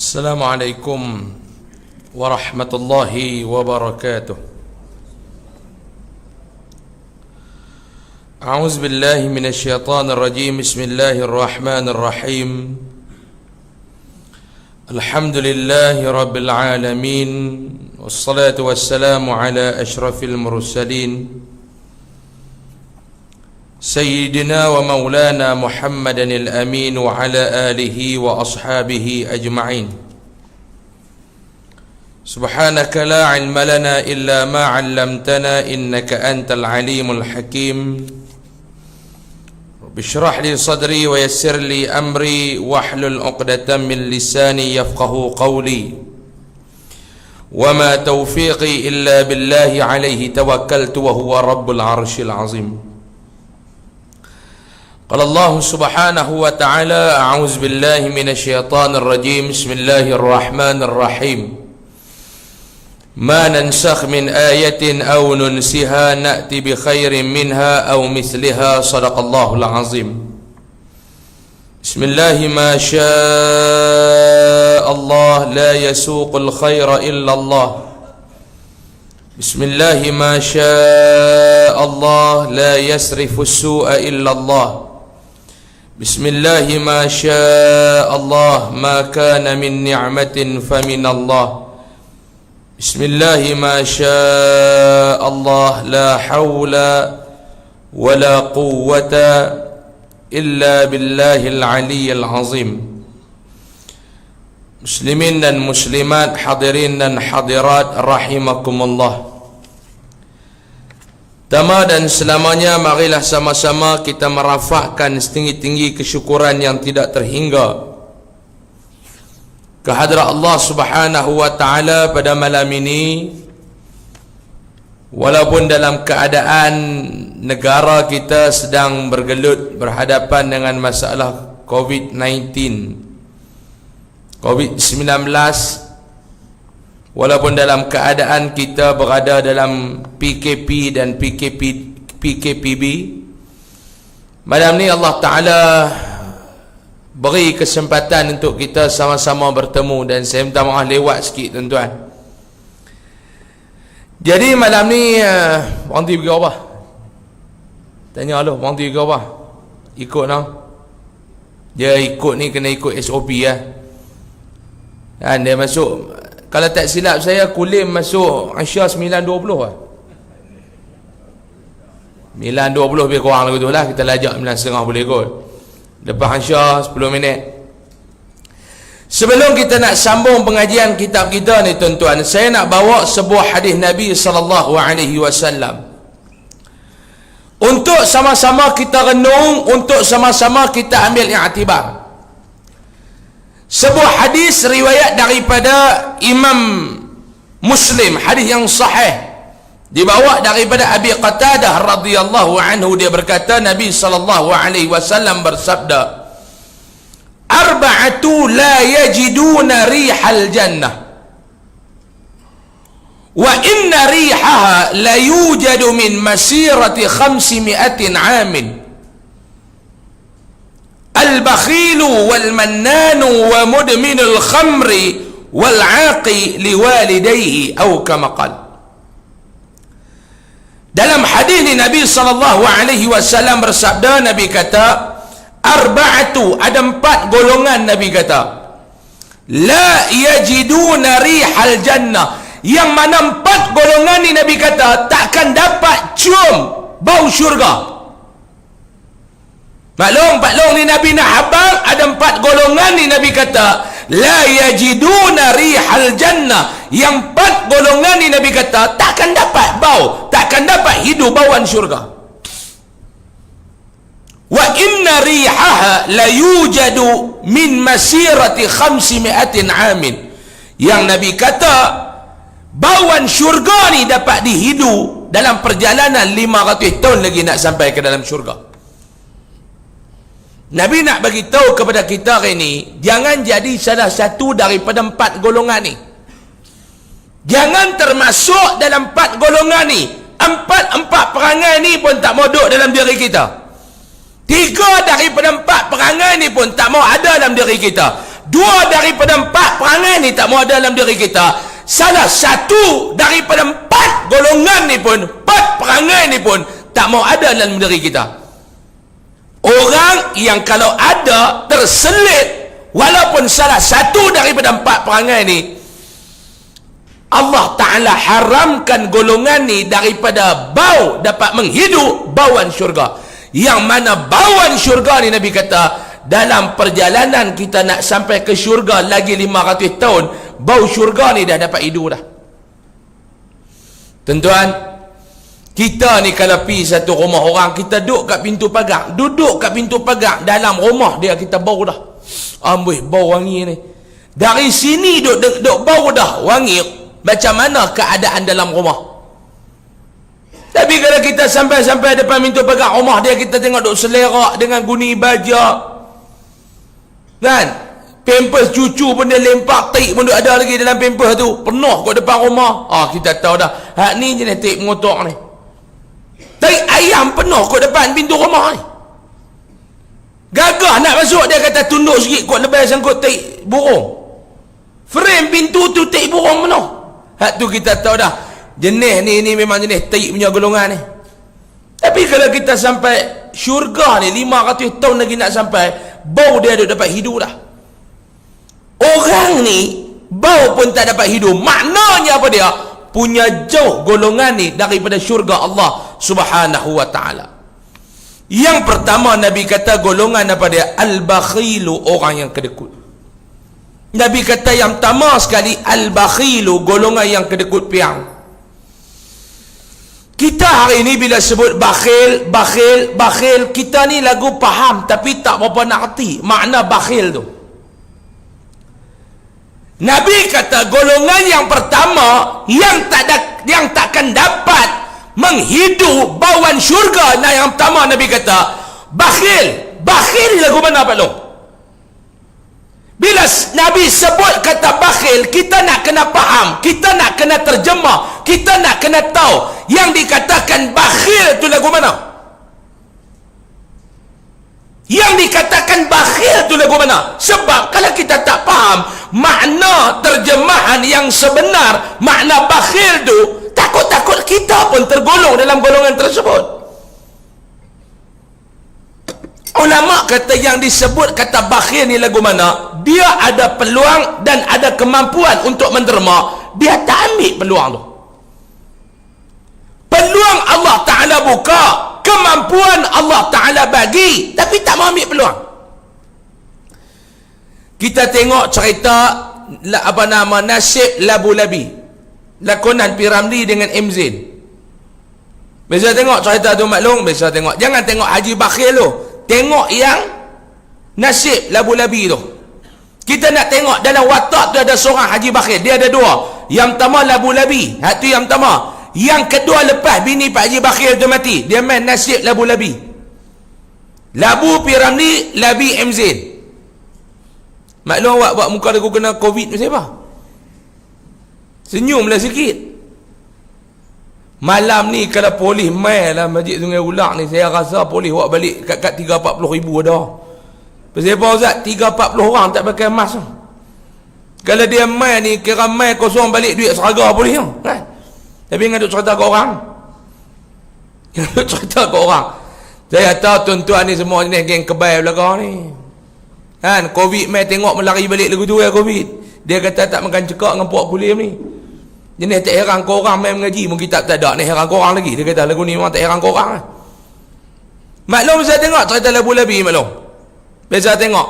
Assalamualaikum warahmatullahi wabarakatuh. A'udzu billahi minasyaitonir rajim. Bismillahirrahmanirrahim. Alhamdulillahi rabbil alamin. Wassalatu wassalamu ala asyrafil mursalin Sayyidina wa maulana Muhammadan al-amin wa ala alihi wa ashabihi ajma'in. Subhanaka la ilma lana illa ma 'allamtana innaka antal alimul hakim. Rabbi shrah li sadri wa yassir li amri wahlul 'uqdatam min lisani yafqahu qawli. Wa ma taufiqi illa billahi alayhi tawakkaltu wa huwa rabbul arshil azim. قال الله سبحانه وتعالى أعوذ بالله من الشيطان الرجيم بسم الله الرحمن الرحيم ما ننسخ من آية أو ننسها نأتي بخير منها أو مثلها صدق الله العظيم بسم الله ما شاء الله لا يسوق الخير إلا الله بسم الله ما شاء الله لا يسرف السوء إلا الله بسم الله ما شاء الله ما كان من نعمة فمن الله بسم الله ما شاء الله لا حول ولا قوة إلا بالله العلي العظيم. Muslimin dan muslimat, hadirin dan hadirat rahimakumullah. Pertama dan selamanya, marilah sama-sama kita merafakkan setinggi-tinggi kesyukuran yang tidak terhingga kehadrat Allah Subhanahu wa ta'ala pada malam ini. Walaupun dalam keadaan negara kita sedang bergelut berhadapan dengan masalah COVID-19, walaupun dalam keadaan kita berada dalam PKP dan PKPB, malam ni Allah Ta'ala beri kesempatan untuk kita sama-sama bertemu. Dan saya minta maaf lewat sikit tuan-tuan. Jadi malam ni berhenti pergi apa? Tanya Allah, berhenti pergi apa? Ikut nak? Dia ikut ni kena ikut SOP lah. Dan dia masuk, kalau tak silap saya, Kulim masuk Aisyah 9.20 lah. 9.20 lebih kurang lagu tu lah. Kita lajak 9.30 boleh kot. Lepas Aisyah 10 minit. Sebelum kita nak sambung pengajian kitab kita ni tuan-tuan, saya nak bawa sebuah hadis Nabi SAW untuk sama-sama kita renung, untuk sama-sama kita ambil i'tibar. Sebuah hadis riwayat daripada Imam Muslim, hadis yang sahih, dibawa daripada Abi Qatadah radhiyallahu anhu. Dia berkata, Nabi SAW bersabda, arba'atu la yajiduna rihal jannah wa inna rihaha la yujadu min masirati 500 amin. Al-bakhilu wal-mannanu wa mudminul khamri wal-aqi liwalidayhi atau kama qala. Dalam hadis ni Nabi SAW bersabda, Nabi kata, arba'atu, ada 4 golongan. Nabi kata, la yajiduna rihal jannah, yang mana 4 golongan ni Nabi kata takkan dapat cium bau syurga. Maklum ni Nabi nak habang, ada 4 golongan ni Nabi kata la yajiduna rihal jannah, yang 4 golongan ni Nabi kata takkan dapat bau, takkan dapat hidup bauan syurga. Wa inna rihaha la yujadu min masirati 500 amin, yang Nabi kata bauan syurga ni dapat dihidu dalam perjalanan 500 tahun lagi nak sampai ke dalam syurga. Nabi nak bagi tahu kepada kita hari ini, jangan jadi salah satu daripada 4 golongan ni. Jangan termasuk dalam 4 golongan ni. Empat perangai ni pun tak mau duduk dalam diri kita. 3 daripada 4 perangai ni pun tak mau ada dalam diri kita. dua daripada empat perangai ni tak mau ada dalam diri kita. Salah satu daripada empat golongan ni pun, empat perangai ni pun tak mau ada dalam diri kita. Orang yang kalau ada terselit walaupun salah satu daripada empat perangai ni, Allah Ta'ala haramkan golongan ni daripada bau dapat menghidup bauan syurga. Yang mana bauan syurga ni Nabi kata, dalam perjalanan kita nak sampai ke syurga lagi 500 tahun, bau syurga ni dah dapat hidup dah. Tuan-tuan, kita ni kalau pergi satu rumah orang, kita duduk kat pintu pagar, dalam rumah dia kita bau dah. Amboi, bau wangi ni. Dari sini duduk bau dah wangi. Macam mana keadaan dalam rumah? Tapi kalau kita sampai depan pintu pagar rumah dia, kita tengok duk selerak dengan guni baja, kan? Pampers cucu pun dia lempak, taik pun ada lagi dalam pampers tu, penuh kat depan rumah. Kita tahu dah, hak ni jenis taik mengotok ni. Taik ayam penuh kat depan pintu rumah ni. Gagah nak masuk, dia kata tunduk sikit kot lebih sangkut taik burung. Frame pintu tu taik burung penuh. Hak tu kita tahu dah, jenis ni memang jenis taik punya golongan ni. Tapi kalau kita sampai syurga ni 500 tahun lagi nak sampai, bau dia dapat hidup dah. Orang ni bau pun tak dapat hidup. Maknanya apa dia? Punya jauh golongan ni daripada syurga Allah Subhanahu wa ta'ala. Yang pertama Nabi kata golongan apa dia? Al-bakhilu, orang yang kedekut. Nabi kata yang pertama sekali al-bakhilu, golongan yang kedekut piang. Kita hari ini bila sebut bakhil, kita ni lagu faham tapi tak berapa nak erti makna bakhil tu. Nabi kata golongan yang pertama yang takkan dapat menghidup bauan syurga. Nah, yang pertama Nabi kata bakhil. Bakhil lagu mana Pak Long? Bila Nabi sebut kata bakhil, kita nak kena faham, kita nak kena terjemah, kita nak kena tahu yang dikatakan bakhil tu lagu mana. Yang dikatakan bakhil tu lagu mana? Sebab kalau kita tak faham makna terjemahan yang sebenar, makna bakhil tu, takut-takut kita pun tergolong dalam golongan tersebut. Ulama kata yang disebut kata bakhil ni lagu mana? Dia ada peluang dan ada kemampuan untuk menderma, dia tak ambil peluang tu. Peluang Allah Ta'ala buka, kemampuan Allah Ta'ala bagi, tapi tak mau ambil peluang. Kita tengok cerita apa nama Nasib Labu-Labi, lakonan P. Ramlee dengan M. Zain. Biasa tengok cerita tu maklum, biasa tengok. Jangan tengok Haji Bakhil tu, tengok yang Nasib Labu-Labi tu. Kita nak tengok dalam watak tu ada seorang Haji Bakhil, dia ada dua. Yang pertama Labu-Labi, hak tu yang pertama. Yang kedua lepas bini Pak Haji Bakhil tu mati, dia main Nasib Labu-Labi. Labu P. Ramlee, Labi M. Zain. Maklum awak buat muka aku kena Covid macam apa? Senyumlah sikit. Malam ni kalau polis mai lah Masjid Sungai Ulak ni, saya rasa polis buat balik kat 3-40 ribu ada. Pasal apa Ustaz? 3-40 orang tak pakai mask. Kalau dia mai ni, kira mai kosong balik duit seraga polis kan? Tapi ingat duk cerita ke orang. Duk cerita ke orang. Saya tahu tuan-tuan ni semua jenis geng kebal belakang ni. Kan, Covid mai tengok melari balik lagu tu ya Covid. Dia kata tak makan cekak dengan puak kulim ni. Jenis tak heran kau orang main mengaji pun kitab tak ada, ni heran kau orang lagi. Dia kata lagu ni memang tak heran kau orang. Maklum saya tengok cerita Labu-Labi maklum. Biasa tengok.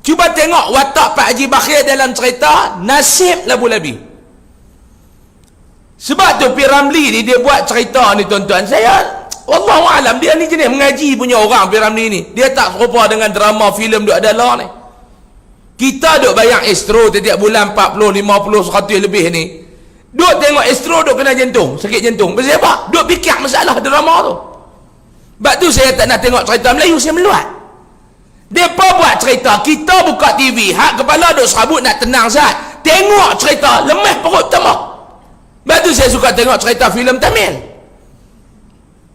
Cuba tengok watak Pak Haji Bakhil dalam cerita Nasib Labu-Labi. Sebab tu P. Ramlee ni dia buat cerita ni tuan-tuan. Saya wallahualam dia ni jenis mengaji punya orang P. Ramlee ni. Dia tak serupa dengan drama filem duk ada lah ni. Kita duk bayang Astro setiap bulan 40, 50, 100 lebih ni. Duk tengok Astro duk kena jantung, sakit jantung. Pasal apa? Duk fikir masalah drama tu. Sebab tu saya tak nak tengok cerita Melayu, saya meluat. Depa buat cerita, kita buka TV, hak kepala duk serabut nak tenang Zat. Tengok cerita, lemah perut tambah. Sebab tu saya suka tengok cerita filem Tamil.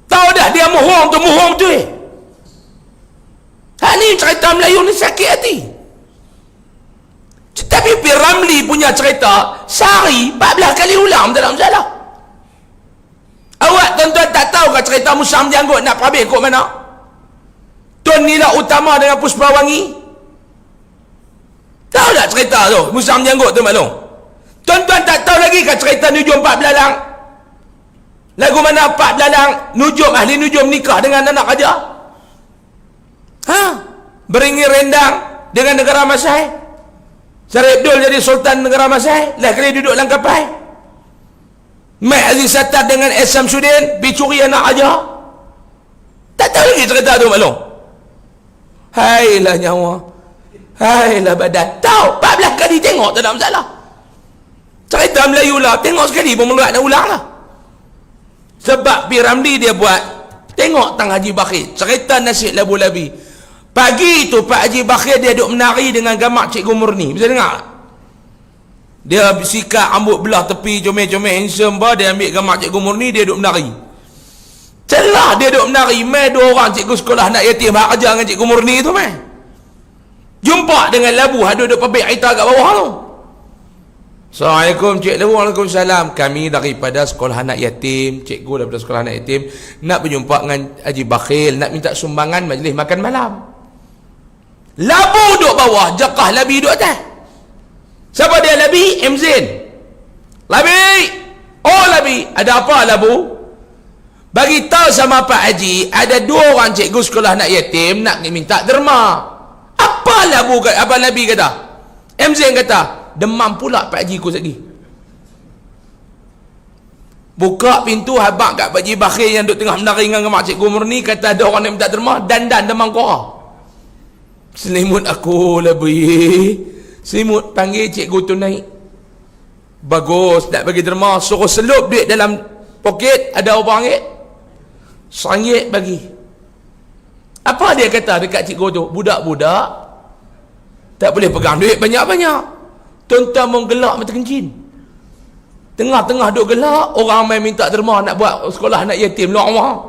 Tahu dah dia mohong tu . Hak ni cerita Melayu ni sakit hati. punya cerita sehari 14 kali ulang, tak ada masalah. Awak tuan-tuan tak tahu ke cerita Musang Janggut nak perhabis kot mana? Tun Nila Utama dengan Puspawangi? Tahu tak cerita tu Musang Janggut tu maklum? Tuan-tuan tak tahu lagi ke cerita Nujum 4 Belalang? Lagu mana 4 Belalang Nujum, ahli Nujum nikah dengan anak raja? Beringin rendang dengan negara Masai. Syarif Dul jadi Sultan negara Masai, lah kali duduk dalam kapal. Mek Aziz Sattar dengan S. Samsudin dicuri anak raja. Tak tahu lagi cerita tu maklum? Hailah nyawa, hailah badan. Tahu 14 kali tengok tak ada masalah. Cerita Melayu lah, tengok sekali pun meluat nak ulang lah. Sebab P. Ramli dia buat, tengok Tang Haji Bakhir, cerita nasib labu-labi. Pagi tu Pak Haji Bakhir dia duduk menari dengan gamak Cikgu Murni. Bisa dengar? Dia sikat rambut belah tepi, comel-comel handsome bah, dia ambil gamak Cikgu Murni, dia duduk menari. Celah dia duduk menari, mai dua orang cikgu sekolah anak yatim hak ajar dengan Cikgu Murni tu mai. Jumpa dengan labu, ada duduk pabrik aita kat bawah tu. Assalamualaikum Cik Labu. Waalaikumsalam. Kami daripada sekolah anak yatim, cikgu daripada sekolah anak yatim, nak berjumpa dengan Haji Bakhir, nak minta sumbangan majlis makan malam. Labu duduk bawah, Jakah Labi duduk atas. Siapa dia Labi? M. Zain. Labi! Oh Labi, ada apa Labu? Bagi tahu sama Pak Haji, ada 2 orang cikgu sekolah anak yatim nak minta derma. Apa Labu? Apa Labi kata? M. Zain kata, demam pula Pak Haji ku lagi. Buka pintu, habak kat Pak Haji Bakhir yang duduk tengah menari dengan Mak Cikgu Murni, kata ada orang yang minta derma, dan demam korang. Selimut aku lebih. Selimut panggil cikgu tu naik. Bagus, nak bagi derma, suruh selup duit dalam poket, ada berapa ringgit? RM1 bagi. Apa dia kata dekat cikgu tu? Budak-budak tak boleh pegang duit banyak-banyak. Tuan-tuan menggelak mata kencing. Tengah-tengah duk gelak, orang main minta derma nak buat sekolah anak yatim luar rumah.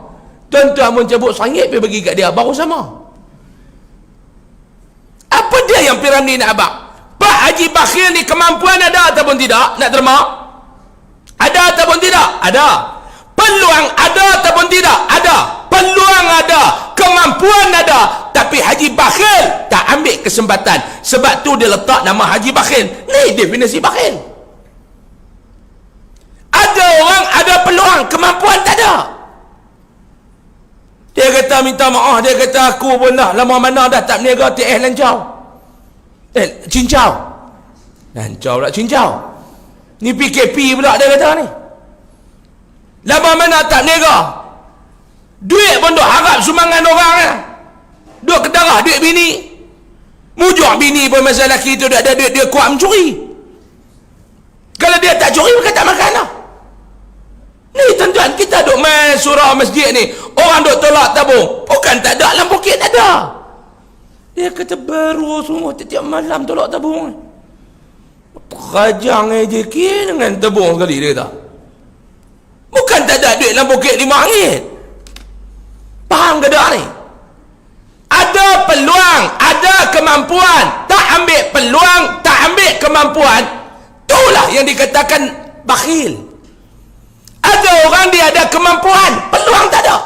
Tuan-tuan mencabut RM1 pergi bagi kat dia, baru sama. Apa dia yang P. Ramli nak abang? Pak Haji Bakhir ni kemampuan ada ataupun tidak nak derma? Ada ataupun tidak? Ada. Peluang ada ataupun tidak? Ada. Peluang ada, kemampuan ada, tapi Haji Bakhir tak ambil kesempatan. Sebab tu dia letak nama Haji Bakhir. Ni definisi bakhil. Ada orang ada peluang, kemampuan tak ada. Dia kata minta maaf, dia kata aku pun dah lama mana dah tak berniaga TS lancau. Cincau. Lancau pula cincau. Ni PKP pula dia kata ni. Lama mana tak berniaga. Duit pun duk harap sumbangan orang lah. Duk kedarah duit bini. Mujuk bini pun masa lelaki tu dah ada duit, dia kuat mencuri. Kalau dia tak curi, bukan tak makan lah. Ni tuan-tuan, kita duk main surau masjid ni, orang duk tolak tabung, bukan tak ada, dalam poket tak ada. Dia kata baru semua setiap malam tolak tabung. Rajang AJK dengan tabung sekali dia kata. Bukan tak ada duit dalam poket RM5. Faham ke tak ni? Ada peluang, ada kemampuan, tak ambil peluang, tak ambil kemampuan, itulah yang dikatakan bakhil. Ada orang dia ada kemampuan, peluang tak ada.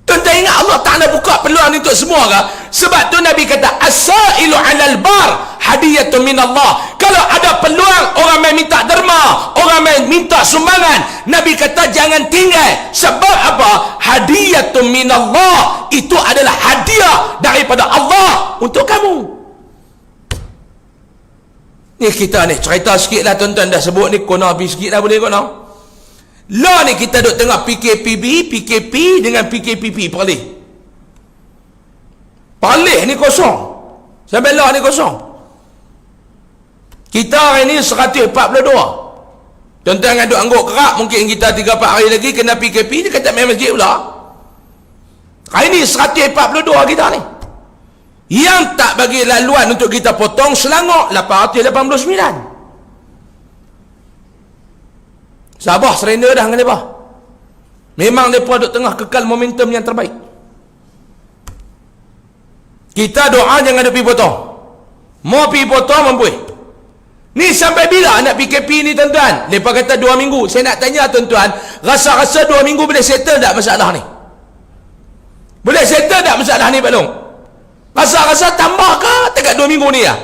Tuan-tuan ingat Allah Ta'ala buka peluang untuk semua ke? Sebab tu Nabi kata as-sa'ilu 'alal bar hadiyatun minallah. Kalau ada peluang, orang main minta derma, orang main minta sumbangan, Nabi kata jangan tinggal. Sebab apa? Hadiyatun minallah, itu adalah hadiah daripada Allah untuk kamu. Ni kita ni cerita sikit lah tuan-tuan, dah sebut ni kona habis sikit lah, boleh kona. Lah ni kita duk tengah PKP dengan PKPP perlih. Perlih ni kosong. Sampai lah ni kosong. Kita hari ni 142. Tuan-tuan yang duk angguk kerak, mungkin kita 3-4 hari lagi kena PKP, dia kata main masjid pula. Hari ni 142 kita ni. Yang tak bagi laluan untuk kita potong Selangor 889. Sabah surrender dah dengan mereka. Memang mereka duk tengah kekal momentum yang terbaik. Kita doa jangan ada pergi potong. Mau pergi potong mampu. Ni sampai bila nak PKP ni tuan-tuan? Lepas kata 2 minggu. Saya nak tanya tuan-tuan, rasa-rasa 2 minggu boleh settle tak masalah ni? Boleh settle tak masalah ni Pak Long? Rasa-rasa tambah ke dekat 2 minggu ni lah?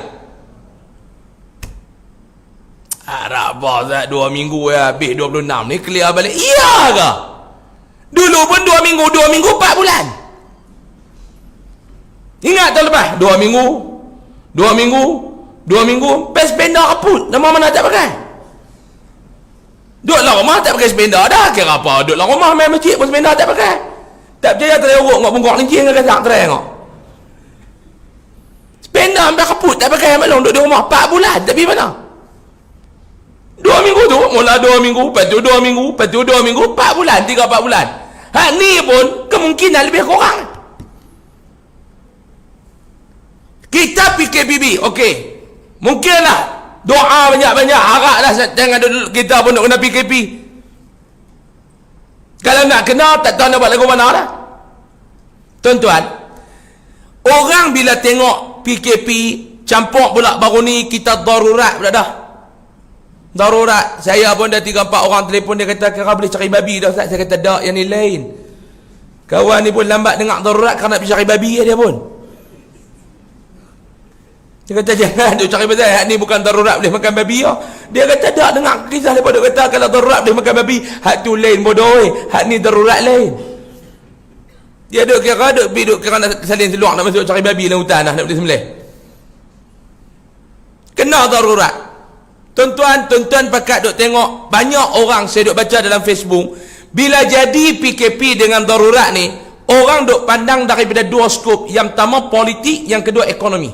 Harap bos 2 minggu ya, habis 26 ni clear balik. Iya ke? Dulu pun 2 minggu 4 bulan. Ingat tahun lepas 2 minggu 2 minggu pass spender kaput, nama mana tak pakai. Duduk lah rumah tak pakai spender dah, kira apa? Duduk lah rumah main masjid pun spender tak pakai. Tak percaya terorok ngok bungkuk lincin ke kata terai ngok. Spender sampai kaput tak pakai maklum, duduk di rumah 4 bulan tak pergi mana. 2 minggu tu mula 2 minggu, lepas tu 2 minggu, lepas tu 2 minggu, 4 bulan, 3-4 bulan. Ni pun kemungkinan lebih kurang. Kita PKPB, okey. Mungkinlah doa banyak-banyak, haraplah jangan kita pun nak kena PKP. Kalau nak kena, tak tahu nak buat lagu mana dah. Tuan-tuan, orang bila tengok PKP campur pula baru ni, kita darurat pula dah. Darurat. Saya pun dah 3-4 orang telefon, dia kata kira boleh cari babi dah Ustaz. Saya kata tak, yang ni lain. Kawan ni pun lambat dengar darurat kerana nak pergi cari babi dia pun. Dia kata jangan duk cari babi, hak ni bukan darurat boleh makan babi ya. Dia kata tak, dengar kisah lepas dia kata kalau darurat boleh makan babi, hak tu lain bodoh hak ni darurat lain. Dia duk kira nak salin seluar nak masuk cari babi dalam hutan dah, nak boleh sembelih. Kena darurat. Tuan-tuan pakat duk tengok banyak orang saya duk baca dalam Facebook, bila jadi PKP dengan darurat ni, orang duk pandang daripada 2 skop, yang pertama politik, yang kedua ekonomi.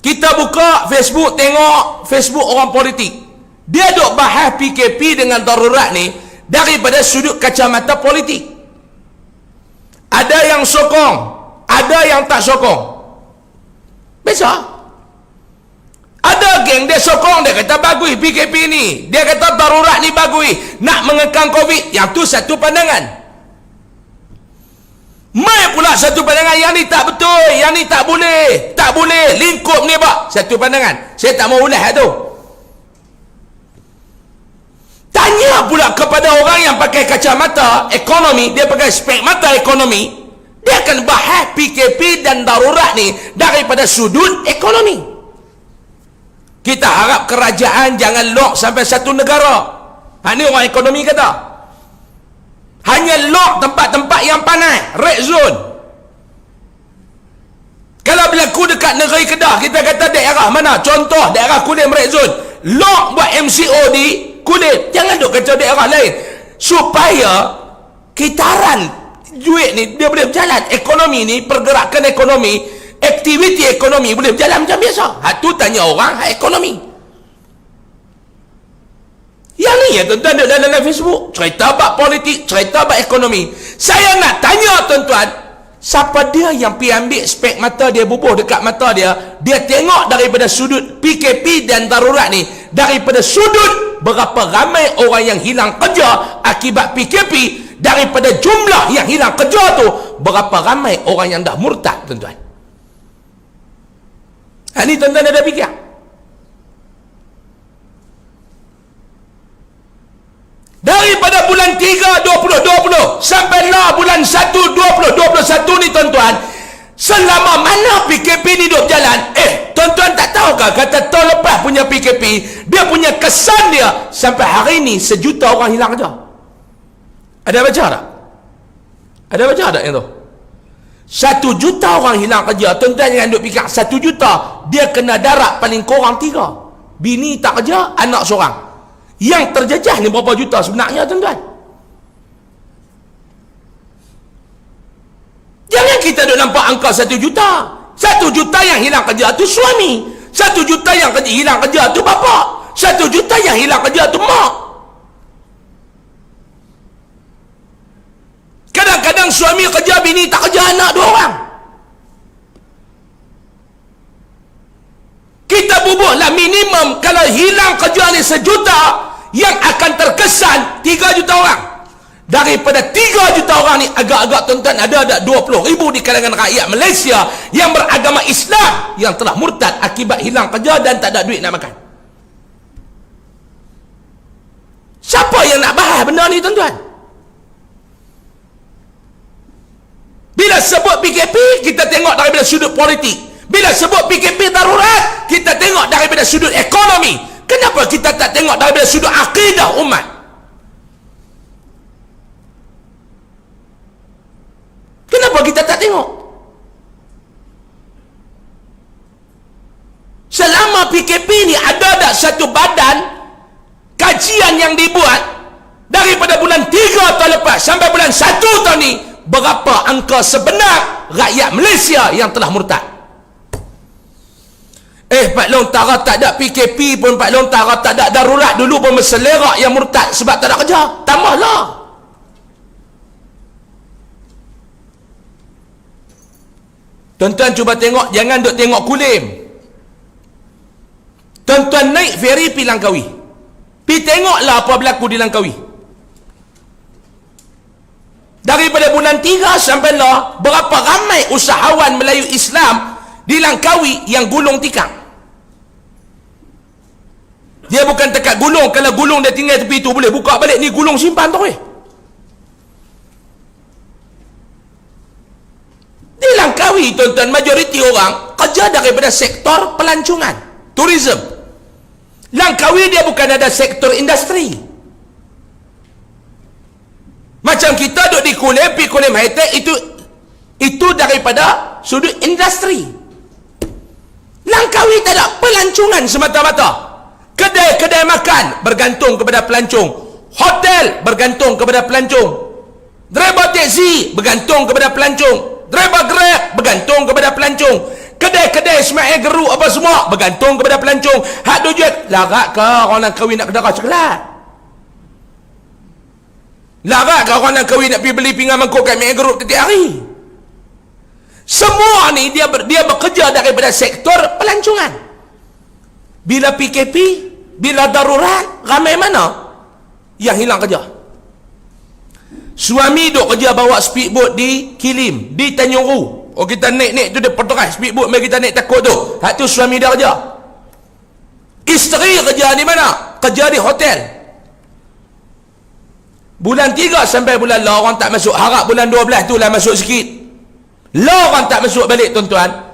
Kita buka Facebook, tengok Facebook orang politik, dia duk bahas PKP dengan darurat ni daripada sudut kacamata politik. Ada yang sokong, ada yang tak sokong. Biasa. Ada geng dia sokong, dia kata bagus PKP ni, dia kata darurat ni bagus, nak mengekang COVID. Yang tu satu pandangan. Mai pula satu pandangan, yang ni tak betul, yang ni tak boleh, lingkup ni pak. Satu pandangan, saya tak mau ulas tu. Tanya pula kepada orang yang pakai kacamata ekonomi, dia pakai spek mata ekonomi, dia akan bahas PKP dan darurat ni daripada sudut ekonomi. Kita harap kerajaan jangan lock sampai satu negara. Ini orang ekonomi kata. Hanya lock tempat-tempat yang panas, red zone. Kalau berlaku dekat negeri Kedah, kita kata daerah mana? Contoh daerah Kulim red zone. Lock buat MCO di Kulim. Jangan duk kata daerah lain. Supaya kitaran duit ni dia boleh berjalan. Ekonomi ni, pergerakan ekonomi, aktiviti ekonomi boleh berjalan macam biasa. Hak tu tanya orang hak ekonomi. Yang ni ya tuan-tuan dalam Facebook, cerita bab politik, cerita bab ekonomi. Saya nak tanya tuan-tuan, siapa dia yang pergi ambil spek mata dia, bubuh dekat mata dia, dia tengok daripada sudut PKP dan darurat ni, daripada sudut berapa ramai orang yang hilang kerja akibat PKP, daripada jumlah yang hilang kerja tu, berapa ramai orang yang dah murtad tuan-tuan. Ini tuan-tuan ada fikir? Daripada bulan 3 2020 sampailah bulan 1 2021 ni tuan-tuan, selama mana PKP ni duk jalan, tuan-tuan tak tahukah kata tahun lepas punya PKP, dia punya kesan dia sampai hari ni 1 juta orang hilang kerja. Ada baca tak? Ada baca tak yang tu? 1 juta orang hilang kerja. Tuan-tuan jangan duk fikir 1 juta, dia kena darat paling kurang 3. Bini tak kerja, anak seorang. Yang terjejah ni berapa juta sebenarnya tuan-tuan? Jangan kita duk nampak angka 1 juta. 1 juta yang hilang kerja tu suami, 1 juta yang hilang kerja tu bapa, 1 juta yang hilang kerja tu mak. Kadang-kadang suami kerja, bini tak kerja, anak 2 orang. Kita bubuhlah minimum, kalau hilang kerja ni 1 juta, yang akan terkesan 3 juta orang. Daripada 3 juta orang ni, agak-agak tuan-tuan, ada 20 ribu di kalangan rakyat Malaysia yang beragama Islam yang telah murtad akibat hilang kerja dan tak ada duit nak makan. Siapa yang nak bahas benda ni tuan-tuan? Bila sebut PKP, kita tengok daripada sudut politik. Bila sebut PKP darurat, kita tengok daripada sudut ekonomi. Kenapa kita tak tengok daripada sudut akidah umat? Kenapa kita tak tengok? Selama PKP ni ada tak satu badan kajian yang dibuat daripada bulan 3 tahun lepas sampai bulan 1 tahun ni, berapa angka sebenar rakyat Malaysia yang telah murtad? Pak Long Tara tak ada PKP pun, Pak Long Tara tak ada darurat dulu pun berselerak yang murtad sebab tak ada kerja. Tambahlah. Tuan-tuan cuba tengok, jangan duk tengok Kulim. Tuan-tuan naik feri pergi Langkawi. Pergi tengoklah apa berlaku di Langkawi. Daripada bulan 3 sampai lah, berapa ramai usahawan Melayu Islam di Langkawi yang gulung tikar. Dia bukan dekat gulung, kalau gulung dia tinggal tepi tu boleh buka balik, ni gulung simpan tu weh. Di Langkawi tuan-tuan, majoriti orang kerja daripada sektor pelancongan, tourism. Langkawi dia bukan ada sektor industri. Macam kita duduk di Kulim, pergi Kulim High-Tech, itu daripada sudut industri. Langkawi tak ada pelancongan semata-mata. Kedai-kedai makan bergantung kepada pelancong, hotel bergantung kepada pelancong, driver taksi bergantung kepada pelancong, driver Grab bergantung kepada pelancong, kedai-kedai semail geruk apa semua bergantung kepada pelancong. Hak duit larat ke orang Langkawi nak kedai coklat? Larat ke orang Langkawi nak pergi beli pinggan mangkuk kat semail geruk setiap hari? Semua ni dia bekerja daripada sektor pelancongan. Bila PKP, bila darurat, ramai mana yang hilang kerja? Suami duk kerja bawa speedboat di Kilim, di Tanjung Ru. Oh, kita naik tu dia perterai speedboat, mari kita naik takut tu. Hak tu suami dia kerja. Isteri kerja di mana? Kerja di hotel. Bulan 3 sampai bulan lah orang tak masuk. Harap bulan 12 tu lah masuk sikit. Lah orang tak masuk balik tuan-tuan.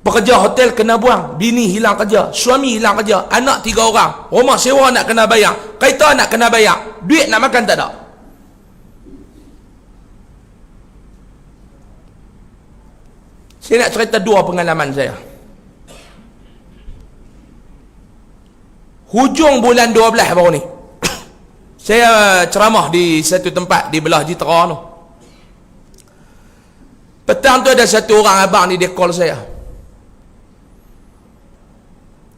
Pekerja hotel kena buang, bini hilang kerja, suami hilang kerja, anak 3 orang, rumah sewa nak kena bayar, kereta nak kena bayar, duit nak makan tak ada. Saya nak cerita 2 pengalaman saya. Hujung bulan 12 baru ni, saya ceramah di satu tempat di belah Jitera tu. Petang tu ada satu orang abang ni, dia call saya.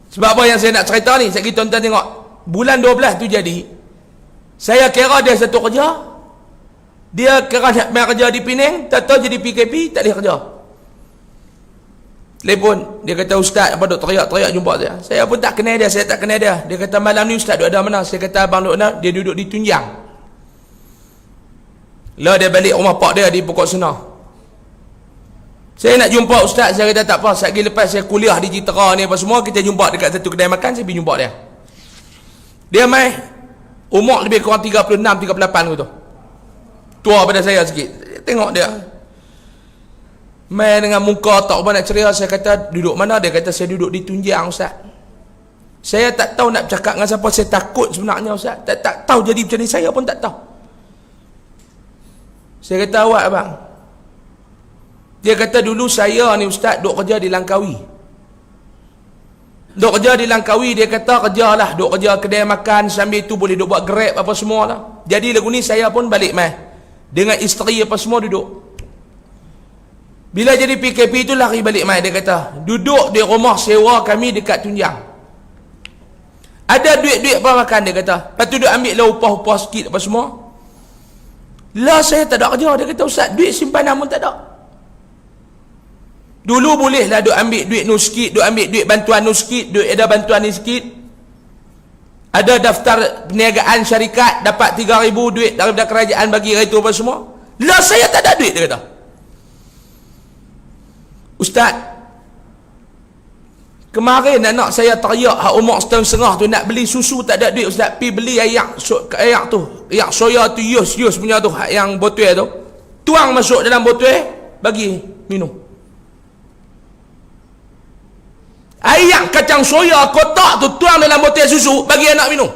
Sebab apa yang saya nak cerita ni? Saya kira tuan-tuan tengok, bulan 12 tu jadi, saya kira dia satu kerja, dia kira nak main kerja di Penang, tak tahu jadi PKP, tak boleh kerja. Telefon, dia kata, Ustaz, apa duk teriak-teriak jumpa saya. Saya pun tak kenal dia, saya tak kenal dia. Dia kata, malam ni Ustaz duk ada mana? Saya kata, abang duk mana? Dia duduk di Tunjang. Lah dia balik rumah pak dia di Pokok Senah. Saya nak jumpa Ustaz, saya kata tak apa, sekali lepas saya kuliah di Jitera ni apa semua, kita jumpa dekat satu kedai makan, saya pergi jumpa dia. Dia mai umur lebih kurang 36, 38 gitu. Tua pada saya sikit. Tengok dia. Mai dengan muka tak apa nak ceria, saya kata duduk mana? Dia kata saya duduk di Tunjang Ustaz. Saya tak tahu nak bercakap dengan siapa, saya takut sebenarnya Ustaz. Tak tahu jadi macam ni, saya pun tak tahu. Saya kata awak abang. Dia kata dulu saya ni Ustaz duk kerja di Langkawi. Duk kerja di Langkawi, dia kata kerjalah, duk kerja kedai makan, sambil tu boleh duk buat Grab apa semua lah. Jadi lagu ni saya pun balik mai dengan isteri apa semua duduk. Bila jadi PKP tu lari balik mai, dia kata duduk di rumah sewa kami dekat Tunjang. Ada duit-duit apa makan, dia kata. Lepas tu duk ambil lah upah-upah sikit apa semua. Lah saya tak ada kerja, dia kata Ustaz duit simpanan pun tak ada. Dulu bolehlah duk ambil duit nu sikit, duk ambil duit bantuan nu sikit, duit ada bantuan ni sikit. Ada daftar perniagaan syarikat, dapat 3,000 duit daripada kerajaan bagi itu apa semua. Lah saya tak ada duit, dia kata. Ustaz, kemarin anak saya teriak hak umur setahun setengah tu nak beli susu, tak ada duit Ustaz. Pi beli ayak tu, ayak soya tu, yus punya tu, hak yang botol tu. Tuang masuk dalam botol, bagi minum. Ayak kacang soya kotak tu tuang dalam botol susu, bagi anak minum.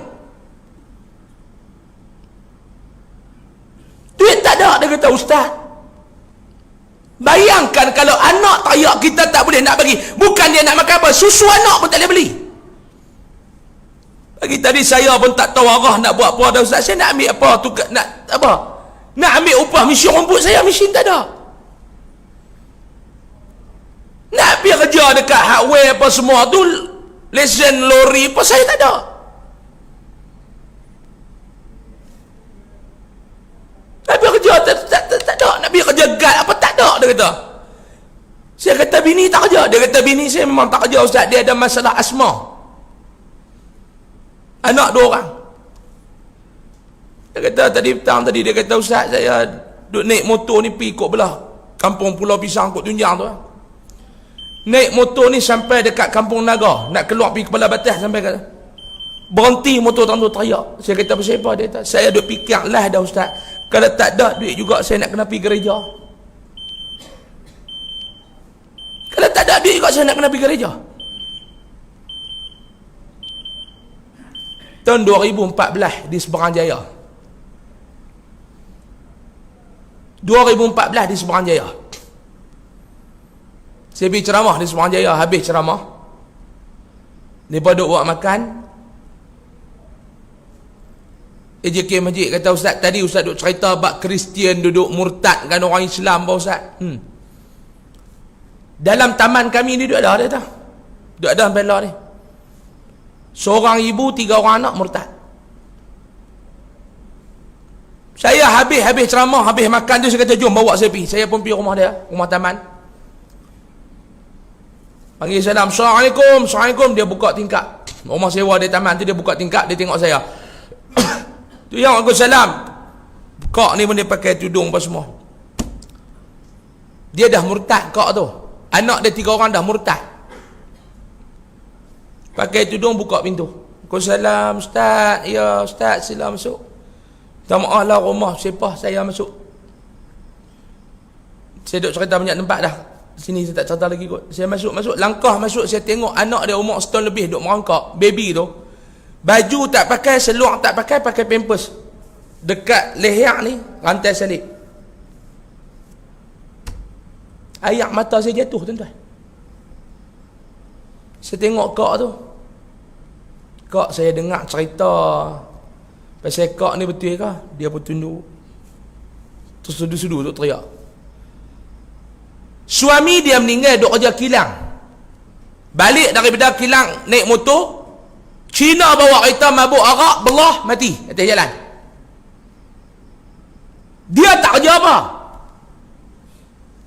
Duit tak ada, dia kata. Ustaz, bayangkan kalau anak teriak kita tak boleh nak bagi. Bukan dia nak makan apa, susu anak pun tak boleh beli. Pagi tadi saya pun tak tahu arah nak buat apa dah Ustaz. Saya nak ambil apa tu, nak apa, nak ambil upah mesin rumput saya, mesin tak ada. Nak pergi kerja dekat hardware apa semua tu, lesen lori apa, saya tak ada. Nak pergi kerja tak ada. Nak pergi kerja guard apa, tak ada, dia kata. Saya kata bini tak kerja. Dia kata bini saya memang tak kerja Ustaz, dia ada masalah asma. Anak 2 orang. Dia kata tadi petang tadi, dia kata Ustaz, saya duduk naik motor ni pergi ikut belah kampung Pulau Pisang Kok Tunjang tu. Naik motor ni sampai dekat Kampung Naga, nak keluar pergi Kepala Batas, sampai kat berhenti motor tu teriak. Saya kata pasal apa? Dia kata saya duk fikir lah dah Ustaz, kalau tak ada duit juga saya nak kena pergi gereja. Kalau tak ada duit juga saya nak kena pergi gereja. Tahun 2014 di Seberang Jaya. 2014 di Seberang Jaya. Saya pergi ceramah di Seberang Jaya, habis ceramah, mereka duduk buat makan. AJK Masjid kata, Ustaz, tadi Ustaz duduk cerita bab Kristian duduk murtad kan orang Islam, Pak Ustaz. Dalam taman kami ni duduk ada, dia tahu. Duduk ada bela ni. Seorang ibu, 3 orang anak murtad. Saya habis ceramah, habis makan tu, saya kata, jom bawa saya pergi. Saya pun pergi rumah dia, rumah taman. Panggil salam, Assalamualaikum, Assalamualaikum. Dia buka tingkap. Rumah sewa dia taman tu, dia buka tingkap, dia tengok saya. Tu yang aku salam. Kak ni pun dia pakai tudung apa semua. Dia dah murtad kak tu. Anak dia 3 orang dah murtad. Pakai tudung, buka pintu. Aku salam, Ustaz. Ya Ustaz, sila masuk. Tak maaf lah, rumah sepah saya masuk. Saya duduk cerita banyak tempat dah. Sini saya tak cerita lagi kot. Saya masuk, langkah masuk, saya tengok anak dia umur setahun lebih duduk merangkak, baby tu. Baju tak pakai, seluar tak pakai, pakai pampers. Dekat leher ni rantai salib. Air mata saya jatuh, tuan-tuan. Saya tengok kak tu. Kak, saya dengar cerita pasal kak ni betul ke? Dia pun tunduk. Terus sudu-sudu tu teriak. Suami dia meninggal duk kerja kilang. Balik daripada kilang naik motor, Cina bawa kereta mabuk arak, belah, mati atas jalan. Dia tak kerja apa.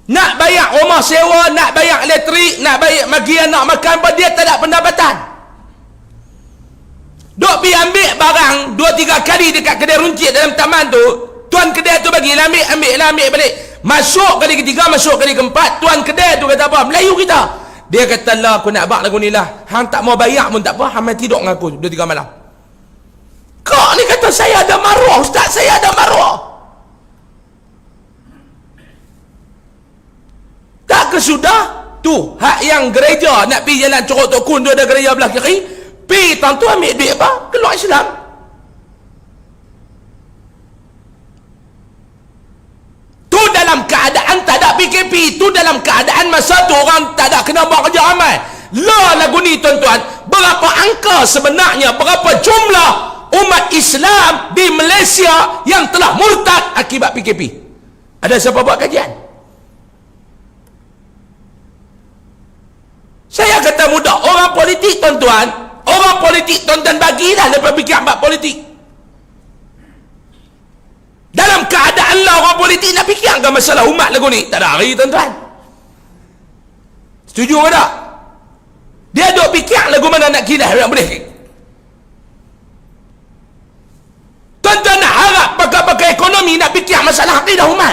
Nak bayar rumah sewa, nak bayar elektrik, nak bayar bagi anak makan apa, dia tak ada pendapatan. Duk pergi ambil barang 2-3 kali dekat kedai runcit dalam taman tu. Tuan kedai tu bagi, ambil balik. Masuk kali ketiga, masuk kali keempat, tuan kedai tu kata apa? Melayu kita. Dia kata, lah aku nak bak lagu ni lah. Hang tak mau bayar pun tak apa, hang main tidur dengan aku 2-3 malam. Kak ni kata, saya ada maruah Ustaz, saya ada maruah. Tak kesudah tu, hak yang gereja nak pergi jalan Corok Tok Kun tu, ada gereja belah kiri, pergi tuan tu ambil duit apa? Keluar Islam. Tu dalam keadaan tak ada PKP, tu dalam keadaan masa tu orang tak ada kena buat kerja amal. Lah lagu ni tuan-tuan, berapa angka sebenarnya, berapa jumlah umat Islam di Malaysia yang telah murtad akibat PKP? Ada siapa buat kajian? Saya kata mudah, orang politik tuan-tuan, bagilah lepas fikir bab politik. Dalam keadaan lah orang politik nak fikirkan masalah umat lagu ni, tak ada hari tuan-tuan. Setuju ke tak? Dia duk fikir lagu mana nak kilah, nak boleh. kami nak fikir masalah akidah umat.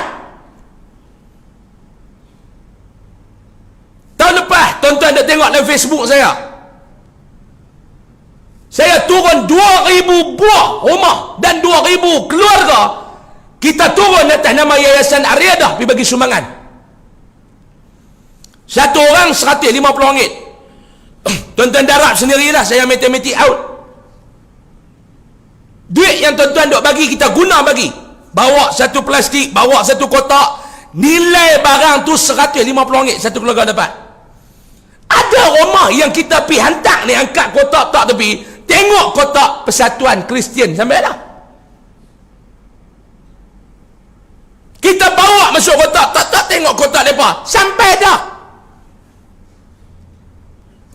Tahun lepas, tuan-tuan dah tengok dalam Facebook saya turun 2,000 buah rumah dan 2,000 keluarga. Kita turun atas nama Yayasan Ar-Riadah pergi bagi sumbangan. Satu orang RM150. Tuan-tuan darab sendirilah, saya matematik out. Duit yang tuan-tuan duk bagi, kita guna bagi. Bawa satu plastik, bawa satu kotak, nilai barang tu RM150 satu keluarga dapat. Ada rumah yang kita pergi hantar ni, angkat kotak tak tepi, tengok kotak Persatuan Kristian sampai dah. Kita bawa masuk kotak, tak tengok kotak mereka sampai dah.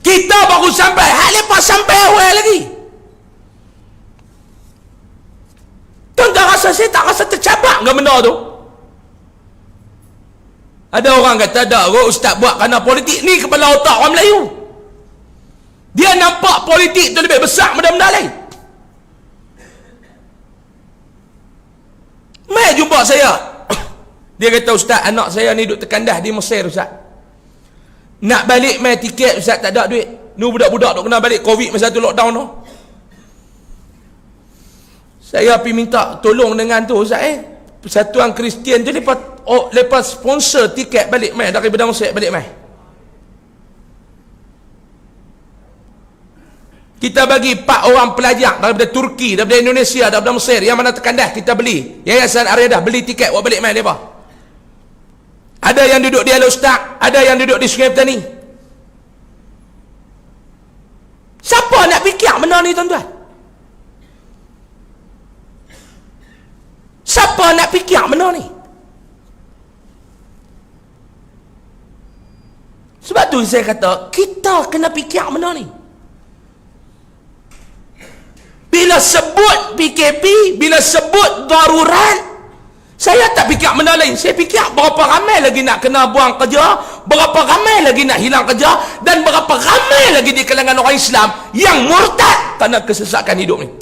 Kita baru sampai, hak mereka sampai awal lagi. Tuan-tuan rasa, saya tak rasa tercabak dengan benda tu. Ada orang kata, tak, ustaz buat kerana politik. Ni kepala otak orang Melayu. Dia nampak politik tu lebih besar benda-benda lain. Mai jumpa saya. Dia kata, ustaz, anak saya ni duduk terkandas di Mesir, ustaz. Nak balik mai tiket, ustaz, tak ada duit. Ni budak-budak duk kena balik Covid masa tu, lockdown tu. Saya pergi minta tolong dengan tu, ustaz, Persatuan Kristian tu lepas sponsor tiket balik mai daripada Mesir balik mai. Kita bagi 4 orang pelajar daripada Turki, daripada Indonesia, daripada Mesir yang mana terkandas, kita beli. Yayasan Ar-Riadah beli tiket buat balik mai depa. Ada yang duduk di Al-Ustaz, ada yang duduk di Sungai Petani. Siapa nak fikir benda ni, tuan-tuan? Siapa nak fikir benda ni? Sebab tu saya kata, kita kena fikir benda ni. Bila sebut PKP, bila sebut darurat, saya tak fikir benda lain. Saya fikir berapa ramai lagi nak kena buang kerja, berapa ramai lagi nak hilang kerja, dan berapa ramai lagi di kalangan orang Islam yang murtad kerana kesesakan hidup ni.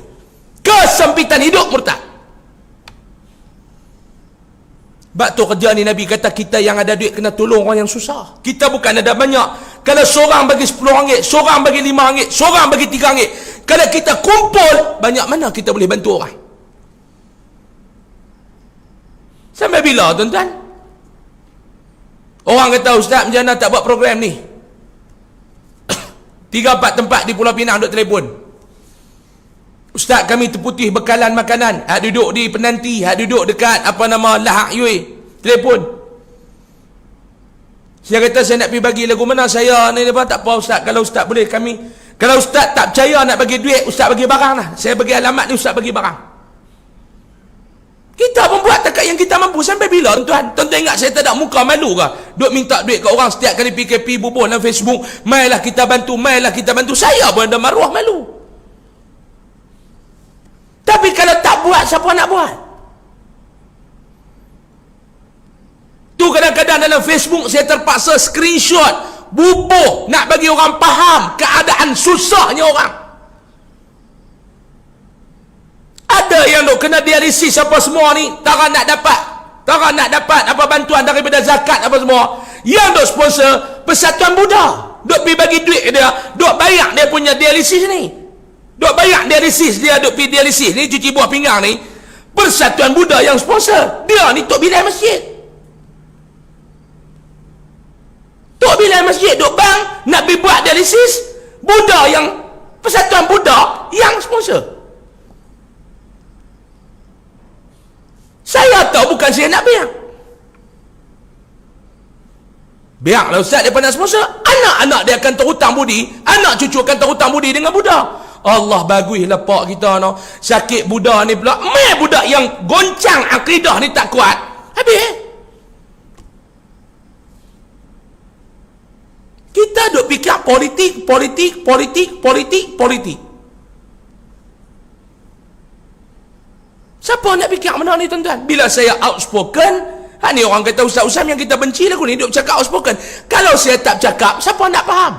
Kesempitan hidup, murtad. Sebab tu kerja ni Nabi kata, kita yang ada duit kena tolong orang yang susah. Kita bukan ada banyak. Kalau seorang bagi RM10, seorang bagi RM5, seorang bagi RM3, kalau kita kumpul, banyak mana kita boleh bantu orang? Sampai bila, tuan-tuan? Orang kata, ustaz macam mana tak buat program ni? 3-4 tempat di Pulau Pinang duk telefon. Ustaz, kami terputih bekalan makanan. Hak duduk di penanti, hak duduk dekat Lahak Yue, telefon. Saya kata, saya nak pergi bagi lagu mana saya ni, tak apa ustaz, kalau ustaz boleh kami, kalau ustaz tak percaya nak bagi duit, ustaz bagi barang lah. Saya bagi alamat ni, ustaz bagi barang. Kita pun buat dekat yang kita mampu. Sampai bila, tuan-tuan? Tuan-tuan ingat saya tak ada muka malu ke? Duk minta duit kat orang setiap kali PKP bubuh dalam Facebook. Mailah kita bantu, mailah kita bantu. Saya pun ada maruah malu. Tapi kalau tak buat, siapa nak buat? Tu kadang-kadang dalam Facebook saya terpaksa screenshot, bubuh, nak bagi orang faham keadaan susahnya orang. Ada yang duk kena dialisis apa semua ni, tak nak dapat apa bantuan daripada zakat apa semua. Yang duk sponsor Persatuan Buddha, duk pergi bagi duit dia, duk bayar dia punya dialisis ni. Duk bayar dialisis dia, duk pergi dialisis ni, cuci buah pinggang ni, Persatuan Buddha yang sponsor. Dia ni tok bilai masjid. Tok bilai masjid duk bang nak pergi buat dialisis, Buddha yang Persatuan Buddha yang sponsor. Saya tahu bukan saya nak biar. Biarlah ustaz dia nak sponsor, anak-anak dia akan terhutang budi, anak cucu akan terhutang budi dengan Buddha. Allah baguslah pak kita no. Sakit Buddha ni pula. Budak yang goncang akidah ni tak kuat. Habis. Kita duk fikir politik. Siapa nak fikir benda ni, tuan-tuan? Bila saya outspoken, ni orang kata Ustaz Usam yang kita benci lagu ni duk cakap outspoken. Kalau saya tak cakap, siapa nak faham?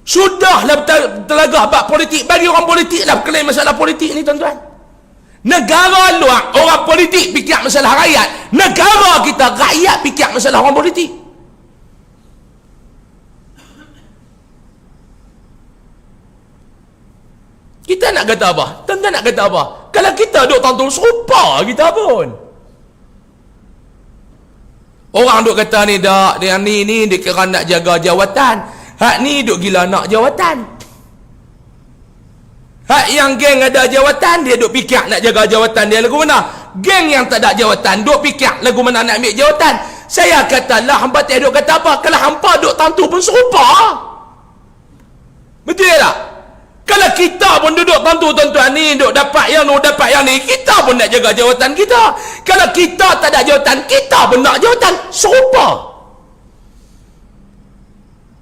Sudahlah telagah bab politik. Bagi orang politik lah klaim masalah politik ni, tuan-tuan. Negara luar, orang politik fikir masalah rakyat. Negara kita, rakyat fikir masalah orang politik. Kita nak kata apa? Tuan-tuan nak kata apa? Kalau kita duduk tantul serupa kita pun. Orang duk kata ni dak, dia ni dia kira nak jaga jawatan. Hak ni duk gila nak jawatan. Hak yang geng ada jawatan, dia duk fikir nak jaga jawatan dia lagu mana? Geng yang tak ada jawatan duk fikir lagu mana nak ambil jawatan. Saya kata lah, hampa tak duk kata apa? Kalau hampa duk tantu pun serupa. Betul tak? Kalau kita pun duduk tantu tuan-tuan ni, duk dapat yang ni, kita pun nak jaga jawatan kita. Kalau kita tak ada jawatan, kita pun nak jawatan. Serupa.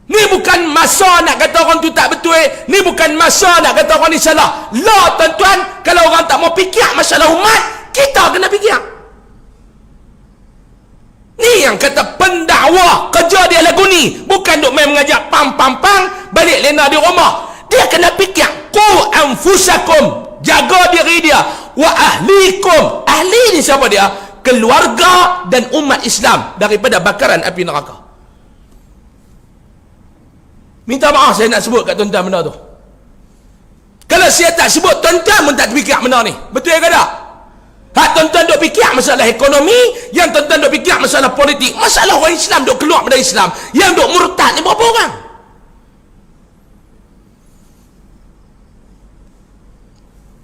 Ni bukan masa nak kata orang tu tak betul. Ni bukan masa nak kata orang ni salah. Lah tuan-tuan, kalau orang tak mau fikir masalah umat, kita kena fikir. Ni yang kata pendakwah, kerja dia lagu ni. Bukan duk main mengajak pang-pang-pang, balik lena di rumah. Dia kena fikir, qu anfusakum, jaga diri dia, wa ahlikum. Ahli ni siapa dia? Keluarga dan umat Islam daripada bakaran api neraka. Minta maaf saya nak sebut kat tuan-tuan benda tu. Kalau saya tak sebut, tuan-tuan pun tak fikir benda ni. Betul ke tak? Hak tuan-tuan duk fikir masalah ekonomi, yang tuan-tuan duk fikir masalah politik, masalah orang Islam duk keluar dari Islam, yang duk murtad ni berapa orang?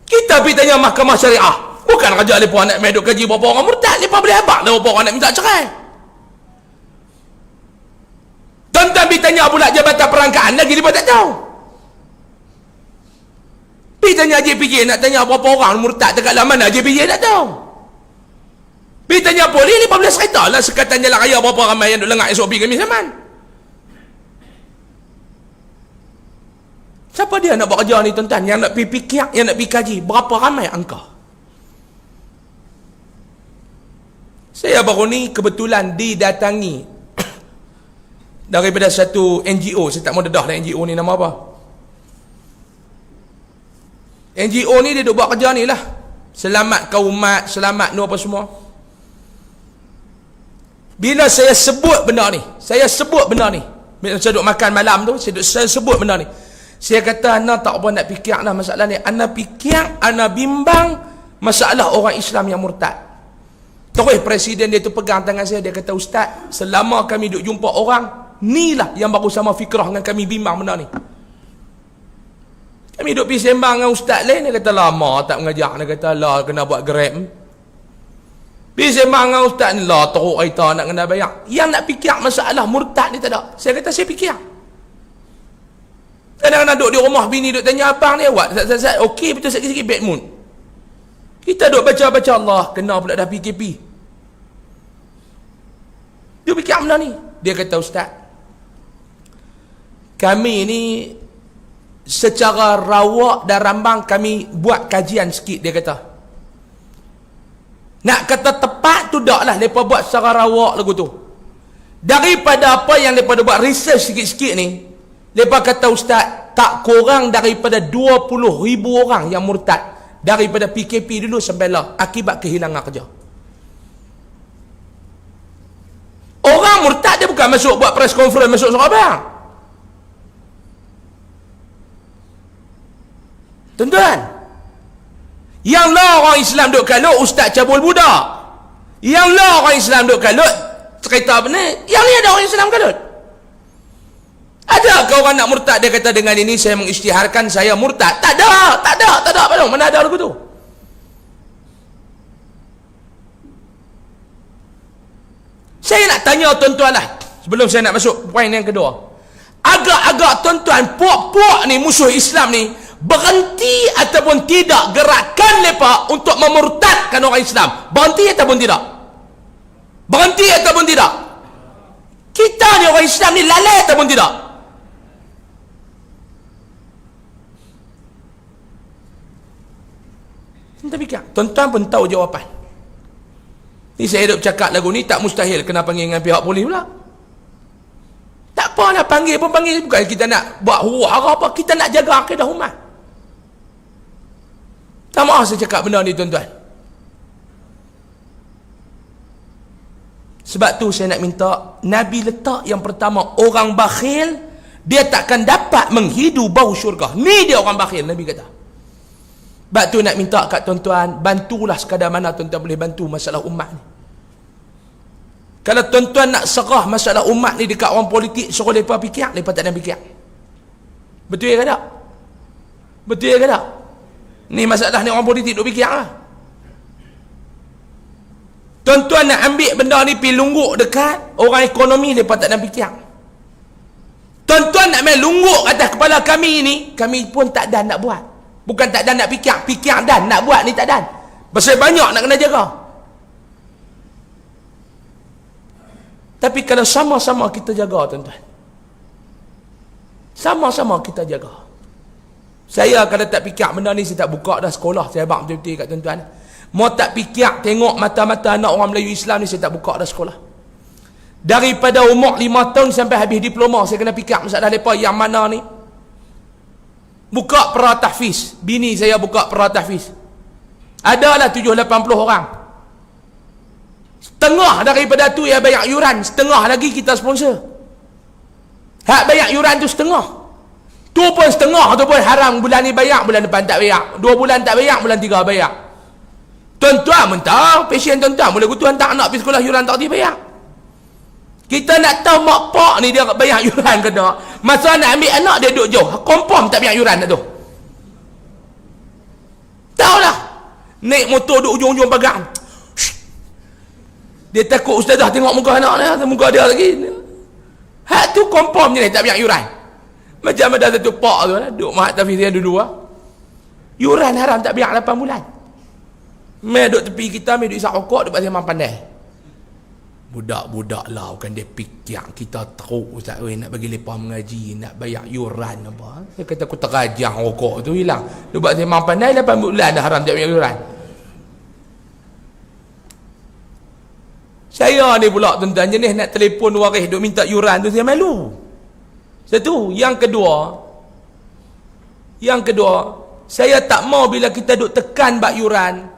Kita pergi tanya mahkamah syariah, bukan raja lepas nak main duk kaji berapa orang murtad, lepas boleh habaq dah berapa orang nak minta cerai. Tuan-tuan pergi tanya pula Jabatan Perangkaan, lagi lepas tak tahu. Pergi tanya JPJ, nak tanya berapa orang murtad dekat dalam mana, JPJ tak tahu. Pergi tanya polis, 15 kereta lah Sekatan Jalan Raya berapa ramai yang duk lengak SOP kami zaman. Siapa dia nak buat kerja ni tuan-tuan? Yang nak pergi fikir, yang nak pergi kaji, berapa ramai angka? Saya baru ni kebetulan didatangi daripada satu NGO. Saya tak mau dedah lah NGO ni nama apa. NGO ni dia duk buat kerja ni lah, selamat kaum umat, selamat nu apa semua. Bila saya sebut benda ni, bila saya duk makan malam tu, saya sebut benda ni, saya kata ana tak apa nak fikir lah masalah ni. Ana fikir, ana bimbang masalah orang Islam yang murtad. Terus presiden dia tu pegang tangan saya, dia kata, Ustaz, selama kami duk jumpa orang ni lah yang baru sama fikrah dengan kami, bimbang benda ni. Kami duk pergi sembang dengan ustaz lain, dia kata lama tak mengajak, dia kata lah kena buat grab. Pergi sembang dengan ustaz ni, lah teruk kita nak kena bayar. Yang nak fikir masalah murtad ni tak ada. Saya kata saya fikir. Kadang-kadang duduk di rumah bini duduk tanya abang ni, awak okey betul sikit-sikit bad mood. Kita duduk baca-baca Allah, kena pula dah PKP. Dia fikir benda ni. Dia kata, Ustaz, kami ni secara rawak dan rambang kami buat kajian sikit, dia kata. Nak kata tepat tu dak lah, mereka buat secara rawak lagu tu. Daripada apa yang mereka buat research sikit-sikit ni, mereka kata, Ustaz, tak kurang daripada 20,000 orang yang murtad daripada PKP dulu sampai lah akibat kehilangan kerja. Orang murtad dia bukan masuk buat press conference, masuk surah bang. Tuan-tuan, yang lah orang Islam duk kalut ustaz cabul budak, yang lah orang Islam duk kalut cerita benar, yang ni ada orang Islam kalut. Ada ke orang nak murtad dia kata dengan ini saya mengisytiharkan saya murtad? Tak ada belum, mana ada lagu tu. Saya nak tanya tuan-tuan lah, sebelum saya nak masuk poin yang kedua, agak-agak tuan-tuan, puak-puak ni musuh Islam ni berhenti ataupun tidak gerakan mereka untuk memurtadkan orang Islam? Berhenti ataupun tidak? Berhenti ataupun tidak? Kita ni orang Islam ni lalai ataupun tidak? Tuan-tuan pun tahu jawapan. Ni saya duk cakap lagu ni tak mustahil kena panggil dengan pihak polis pula. Tak apalah, panggil pun panggil, bukan kita nak buat huru-hara apa, kita nak jaga akidah umat. Tak maaf saya cakap benda ni tuan-tuan. Sebab tu saya nak minta Nabi letak yang pertama, orang bakhil dia takkan dapat menghidu bau syurga. Ni dia orang bakhil, Nabi kata. Sebab tu nak minta kat tuan-tuan, bantulah sekadar mana tuan-tuan boleh bantu masalah umat ni. Kalau tuan-tuan nak serah masalah umat ni dekat orang politik, suruh mereka fikir, mereka tak ada fikir. Betul ke tak? Betul ke tak? Ni masalah ni orang politik duk fikir lah. Tuan-tuan nak ambil benda ni pergi lungguk dekat orang ekonomi, mereka tak ada fikir. Tuan-tuan nak main lungguk atas kepala kami ni, kami pun tak ada nak buat. Bukan tak ada nak fikir, fikir dan nak buat ni tak ada. Pasal banyak nak kena jaga. Tapi kalau sama-sama kita jaga tuan-tuan, sama-sama kita jaga. Saya kalau tak fikir benda ni, saya tak buka dah sekolah. Saya abang betul-betul kat tuan-tuan. Mau tak fikir tengok mata-mata anak orang Melayu Islam ni, saya tak buka dah sekolah. Daripada umur 5 tahun sampai habis diploma, saya kena fikir masalah mereka yang mana ni. Buka pera tahfiz. Bini saya buka pera tahfiz. Adalah 7-80 orang. Setengah daripada tu yang bayar yuran, setengah lagi kita sponsor. Hak bayar yuran tu setengah. Tu pun setengah tu pun haram. Bulan ni bayar, bulan depan tak bayar. 2 bulan tak bayar, bulan 3 bayar. Tuan-tuan mentang, pasien tuan-tuan boleh kutu hantar anak pergi sekolah, yuran tak dibayar. Kita nak tahu mak pak ni dia bayar yuran ke tak. Masa nak ambil anak dia duduk jauh, confirm tak bayar yuran dah tu. Tahulah. Naik motor duduk ujung-ujung pagar. Dia takut ustazah tengok muka anak dia, muka dia lagi. Hak tu confirm je ni tak bayar yuran. Macam ada satu pak tu lah, duduk mahat tahfiz dia dulu lah. Yuran haram tak bayar 8 bulan. Mai duduk tepi kita, mai duduk isap rokok, duduk memang pandai. Budak-budak lah, bukan dia fikir kita teruk ustaz, nak bagi lepas mengaji, nak bayar yuran apa. Dia kata aku terajang rokok tu hilang. Duduk memang pandai 8 bulan dah haram tak bayar yuran. Saya ni pula tuan-tuan, jenis nak telefon waris duk minta yuran tu saya malu. Satu. Yang kedua, saya tak mau bila kita duk tekan bak yuran,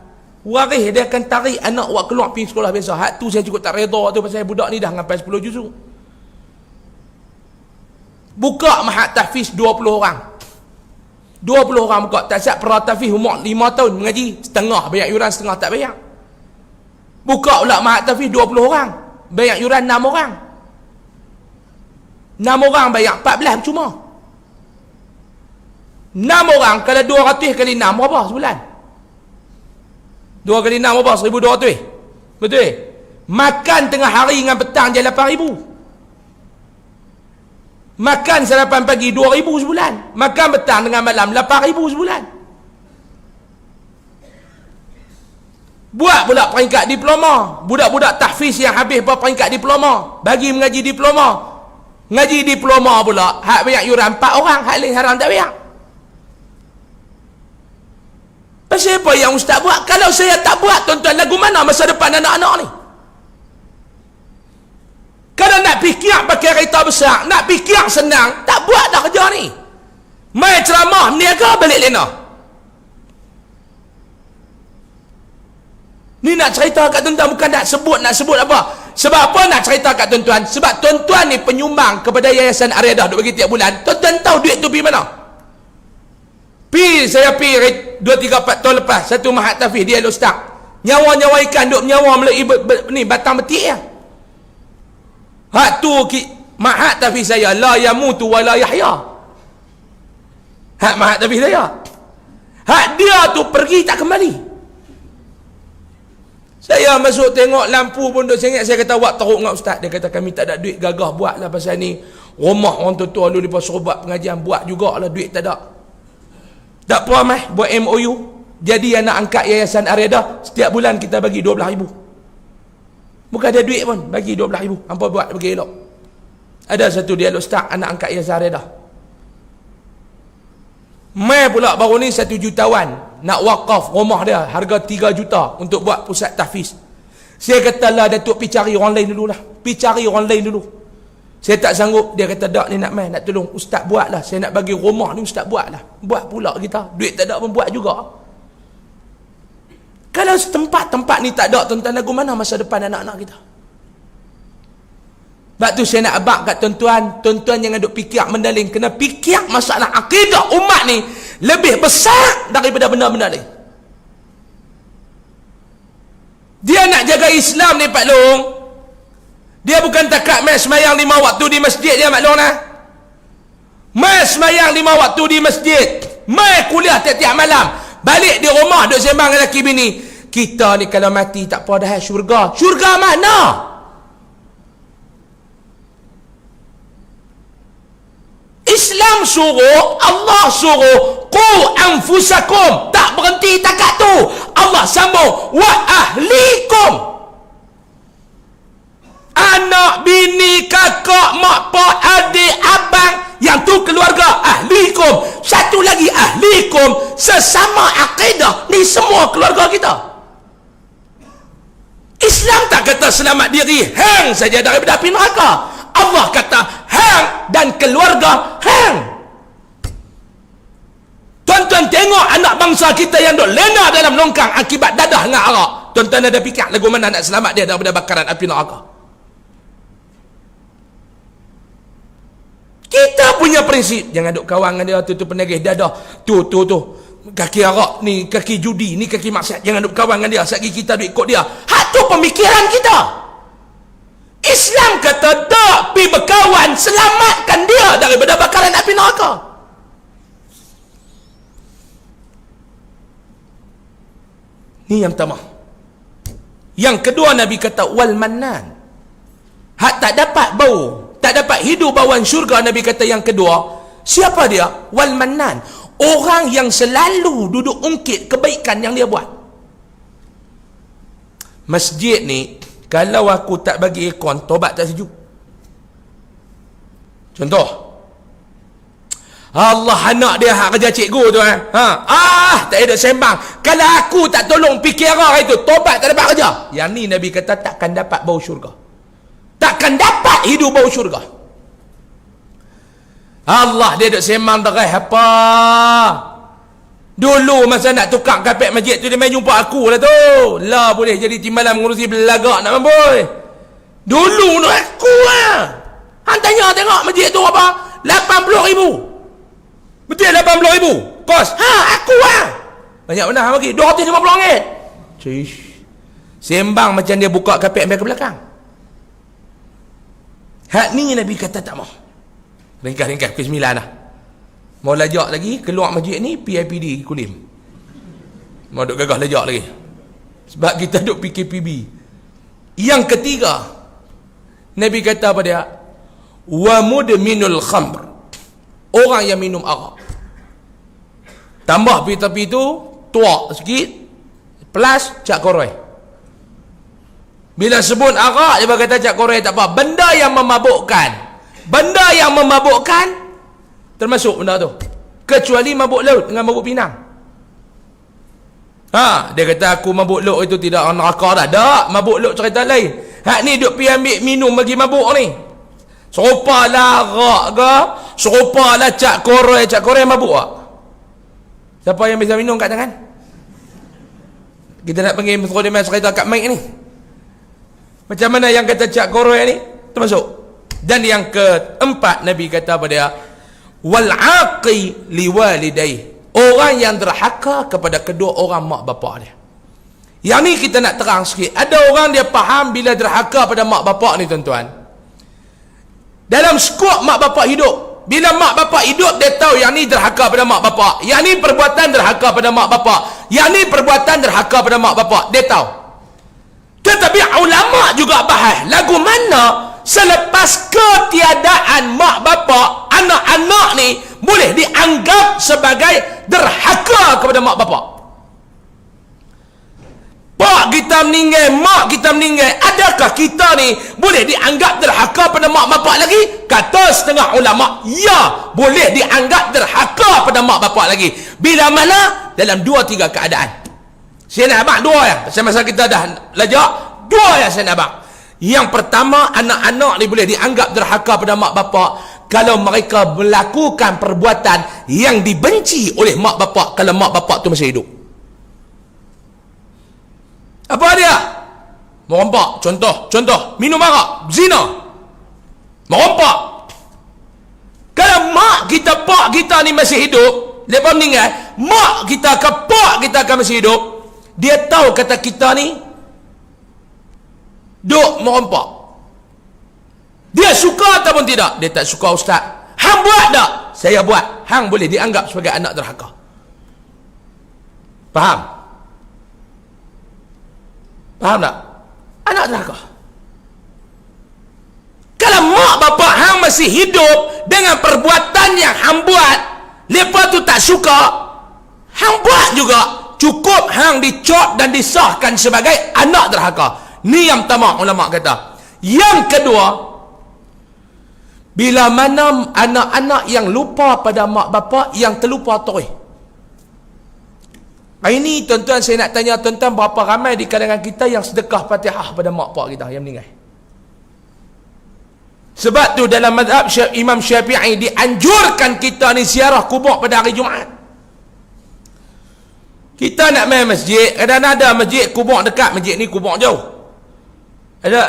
waris dia akan tarik anak awak keluar pergi sekolah biasa. Hak tu saya cukup tak reda tu, pasal budak ni dah sampai 10 juzuk. Buka mahat tahfiz 20 orang. 20 orang buka. Tak siap pera tahfiz umur 5 tahun mengaji, setengah bayar yuran, setengah tak bayar. Buka pula mahat tahfiz 20 orang. Bayar yuran 6 orang. 6 orang bayar 14 cuma. 6 orang kalau 200 kali 6 berapa sebulan? 2 kali 6 berapa? 1,200. Betul? Makan tengah hari dengan petang je 8,000. Makan sarapan pagi 2,000 sebulan. Makan petang dengan malam 8,000 sebulan. Buat pula peringkat diploma. Budak-budak tahfiz yang habis peringkat diploma, bagi mengaji diploma. Ngaji diploma pula, hak bayar yuran 4 orang, hak lain haram tak bayar. Pasal apa yang ustaz buat? Kalau saya tak buat, tuan-tuan, lagu mana masa depan anak-anak ni? Kalau nak fikir pakai kereta besar, nak fikir senang, tak buat dah kerja ni. Mai ceramah, meniaga balik lena. Ni nak cerita kat tuan-tuan, bukan nak sebut apa. Sebab apa nak cerita kat tuan-tuan? Sebab tuan-tuan ni penyumbang kepada Yayasan Aryadah duk bagi tiap bulan. Tuan-tuan tahu duit tu pergi mana? Saya pergi 2-3-4 tahun lepas, satu mahat tahfiz dia ustaz. Nyawa-nyawa ikan duk menyawa melalui ni batang betik ya. Hak tu mahat tahfiz saya, la yamutu wa la yahya. Hak mahat tahfiz saya. Hak dia tu pergi tak kembali. Saya masuk tengok lampu pun duk sengit, saya kata awak teruk ngak ustaz. Dia kata kami tak ada duit, gagah buat lah pasal ni. Rumah orang tua-tua dulu dia suruh buat pengajian, buat jugalah, duit tak ada. Tak apa mah, buat MOU. Jadi anak angkat Yayasan Aryadah, setiap bulan kita bagi 12,000. Bukan ada duit pun, bagi 12,000. Hampa buat bagi elok. Ada satu dia ustaz, anak angkat Yayasan Aryadah. Mai pula baru ni 1 jutawan nak wakaf rumah dia, harga 3 juta untuk buat pusat tahfiz. Saya kata lah Datuk, pergi cari orang lain dulu lah. Pergi cari orang lain dulu. Saya tak sanggup. Dia kata dak ni nak main, nak tolong ustaz buat lah. Saya nak bagi rumah ni ustaz buat lah. Buat pula kita. Duit tak ada pun buat juga. Kalau tempat-tempat ni tak ada, tuan-tuan, lagu mana masa depan anak-anak kita? Sebab tu saya nak abang kat tuan-tuan, tuan-tuan jangan duk fikir mendaling, kena fikir masalah akidah umat ni lebih besar daripada benda-benda ni. Dia nak jaga Islam ni Pak Long, dia bukan takat mai semayang 5 waktu di masjid dia Pak Long lah. Mai semayang 5 waktu di masjid, mai kuliah tiap-tiap malam, balik di rumah duk sembang dengan lelaki bini. Kita ni kalau mati tak apa dah syurga. Syurga mana? Islam suruh, Allah suruh, qu anfusakum, tak berhenti takat tu. Allah sambung, wa ahlikum. Anak, bini, kakak, mak, pak, adik, abang, yang tu keluarga, ahlikum. Satu lagi ahlikum, sesama akidah, ni semua keluarga kita. Islam tak kata selamat diri hang saja daripada api neraka. Allah kata hang dan keluarga hang. Tuan-tuan tengok anak bangsa kita yang duk lena dalam longkang akibat dadah dengan arak. Tuan-tuan ada fikir lagu mana nak selamat dia daripada bakaran api neraka? Kita punya prinsip, jangan duk kawan dengan dia, tu penagih dadah, tu kaki arak ni, kaki judi ni, kaki maksiat, jangan duk kawan dengan dia, satgi kita duk ikut dia. Hak tu pemikiran kita. Islam kata tak pi berkawan, selamatkan dia daripada bakaran api neraka. Ni yang pertama. Yang kedua, Nabi kata wal mannan, hak tak dapat bau, tak dapat hidup bauan syurga. Nabi kata yang kedua, siapa dia? Wal mannan, orang yang selalu duduk ungkit kebaikan yang dia buat. Masjid ni, kalau aku tak bagi aircon, tobat tak sejuk. Contoh, Allah anak dia hak kerja cikgu tu tak ada sembang. Kalau aku tak tolong fikir itu, tobat tak dapat kerja. Yang ni Nabi kata takkan dapat bau syurga, takkan dapat hidup bau syurga. Allah dia duk sembang derai apa? Dulu masa nak tukar kapet masjid tu, dia main jumpa aku lah tu. Lah boleh jadi timbalan mengurusi belagak nak mamboy. Dulu tu aku lah. Hang tanya tengok masjid tu apa? 80,000. Betul 80,000 kos. Aku lah. Banyak mana bagi? RM250. Cish. Sembang macam dia buka kapet sampai ke belakang. Hak ni Nabi kata tak mau. Ringkas ke 9 lah. Mau lajak lagi, keluar masjid ni PIPD Kulim. Mau duk gagah lajak lagi. Sebab kita duk PKPB. Yang ketiga, Nabi kata apa dia? Wa mudminul khamr, orang yang minum arak. Tambah tepi tu tuak sikit, plus cak koroi. Bila sebut arak, dia berkata cak koroi tak apa. Benda yang memabukkan termasuk benda tu, kecuali mabuk laut dengan mabuk pinang. Dia kata aku mabuk laut itu tidak neraka dah. Tak, mabuk laut cerita lain. Hak ni duk pi ambil minum bagi mabuk ni. Serupa lah arak ke, serupa lah cak koroi mabuk tak? Siapa yang bisa minum kat tangan? Kita nak panggil Mr. cerita kat mic ni. Macam mana yang kata cak koroi ni termasuk. Dan yang keempat, Nabi kata pada dia, wal aqi liwalidayhi, orang yang derhaka kepada kedua orang mak bapak dia. Yang ni kita nak terang sikit. Ada orang dia faham bila derhaka pada mak bapak ni tuan-tuan, dalam skop mak bapak hidup. Bila mak bapak hidup, dia tahu yang ni derhaka pada mak bapak, yang ni perbuatan derhaka pada mak bapak, yang ni perbuatan derhaka pada mak bapak, dia tahu. Tetapi ulama juga bahas lagu mana selepas ketiadaan mak bapak, anak-anak ni boleh dianggap sebagai derhaka kepada mak bapak. Pak kita meninggal, mak kita meninggal, adakah kita ni boleh dianggap derhaka pada mak bapak lagi? Kata setengah ulama, ya, boleh dianggap derhaka pada mak bapak lagi. Bila mana? Dalam 2-3 keadaan. Saya nak abang 2 ya. Masa kita dah lajak, 2 ya saya nak abang. Yang pertama, anak-anak ni boleh dianggap derhaka pada mak bapak kalau mereka melakukan perbuatan yang dibenci oleh mak bapak kalau mak bapak tu masih hidup. Apa dia? Merompak. Contoh, minum arak, zina, merompak. Kalau mak kita, pak kita ni masih hidup, lepas meninggal, mak kita ke pak kita akan masih hidup, dia tahu kata kita ni duk merompak. Dia suka ataupun tidak? Dia tak suka, ustaz. Hang buat tak? Saya buat. Hang boleh dianggap sebagai anak derhaka. Faham? Faham tak? Anak derhaka. Kalau mak bapak hang masih hidup dengan perbuatan yang hang buat, lepas tu tak suka, hang buat juga, cukup hang dicop dan disahkan sebagai anak derhaka. Ni yang pertama ulama kata. Yang kedua, bila mana anak-anak yang lupa pada mak bapak, yang terlupa terus. Hari ni tuan-tuan, saya nak tanya tuan-tuan, berapa ramai di kalangan kita yang sedekah Fatihah pada mak bapak kita yang meninggal? Sebab tu dalam mazhab Imam Syafi'i dianjurkan kita ni ziarah kubur pada hari Jumaat. Kita nak main masjid, kadang-kadang ada masjid kubur dekat, masjid ni kubur jauh. Ada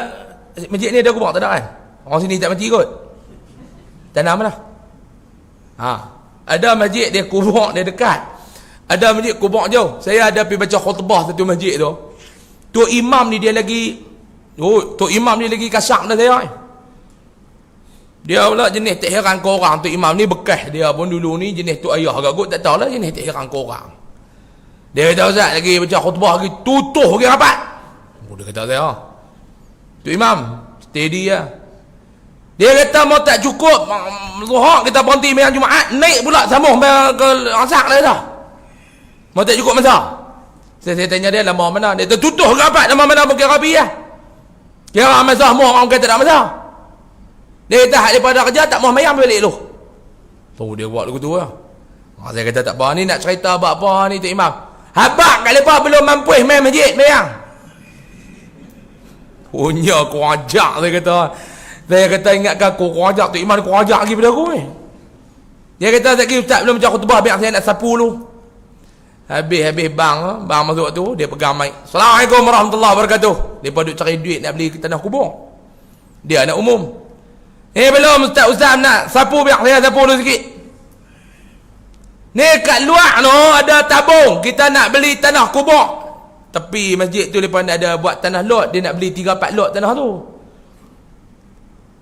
masjid ni ada kubur tak ada kan? Orang sini tak mati kot. Tanah mana? Ada masjid dia kubur dia dekat. Ada masjid kubur jauh. Saya ada pergi baca khutbah satu masjid tu. Tok imam ni dia lagi tok imam ni lagi kasar dah saya. Dia pula jenis tak heran ke orang. Tok imam ni bekas dia pun dulu ni jenis tok ayah agak gut, tak tahu lah jenis tak heran ke orang. Dia kata, ustaz lagi baca khutbah lagi tutuh lagi rapat. Dia kata saya, tok imam steady lah. Dia kata mau tak cukup Zuhur kita berhenti main Jumaat, naik pula sambung ke Asak lah dah. Mau tak cukup masa. Saya tanya dia lama mana, dia tertutuh rapat lama mana Bukit Rabi lah. Kira masa semua orang kata tak masa. Dia kata hak daripada kerja tak mau mayang balik lu. Tu dia buat lagu tu lah. Saya kata tak apa ni nak cerita apa ni Tok Imam. Habak kat lepas belum mampu main masjid mayang. Punya kau ajak, saya kata. Saya kata ingatkan kau ajak Tok Imam, kau ajak lagi pada aku ni. Dia kata tak kira ustaz belum baca khutbah, biar saya nak sapu dulu. Habis bang masuk tu, dia pegang mic. Assalamualaikum warahmatullahi wabarakatuh. Dia duk cari duit nak beli tanah kubur. Dia anak umum. Belum ustaz nak sapu, biar saya sapu dulu sikit. Ni kat luar no ada tabung, kita nak beli tanah kubur. Tepi masjid tu lepas ada buat tanah lot, dia nak beli 3-4 lot tanah tu.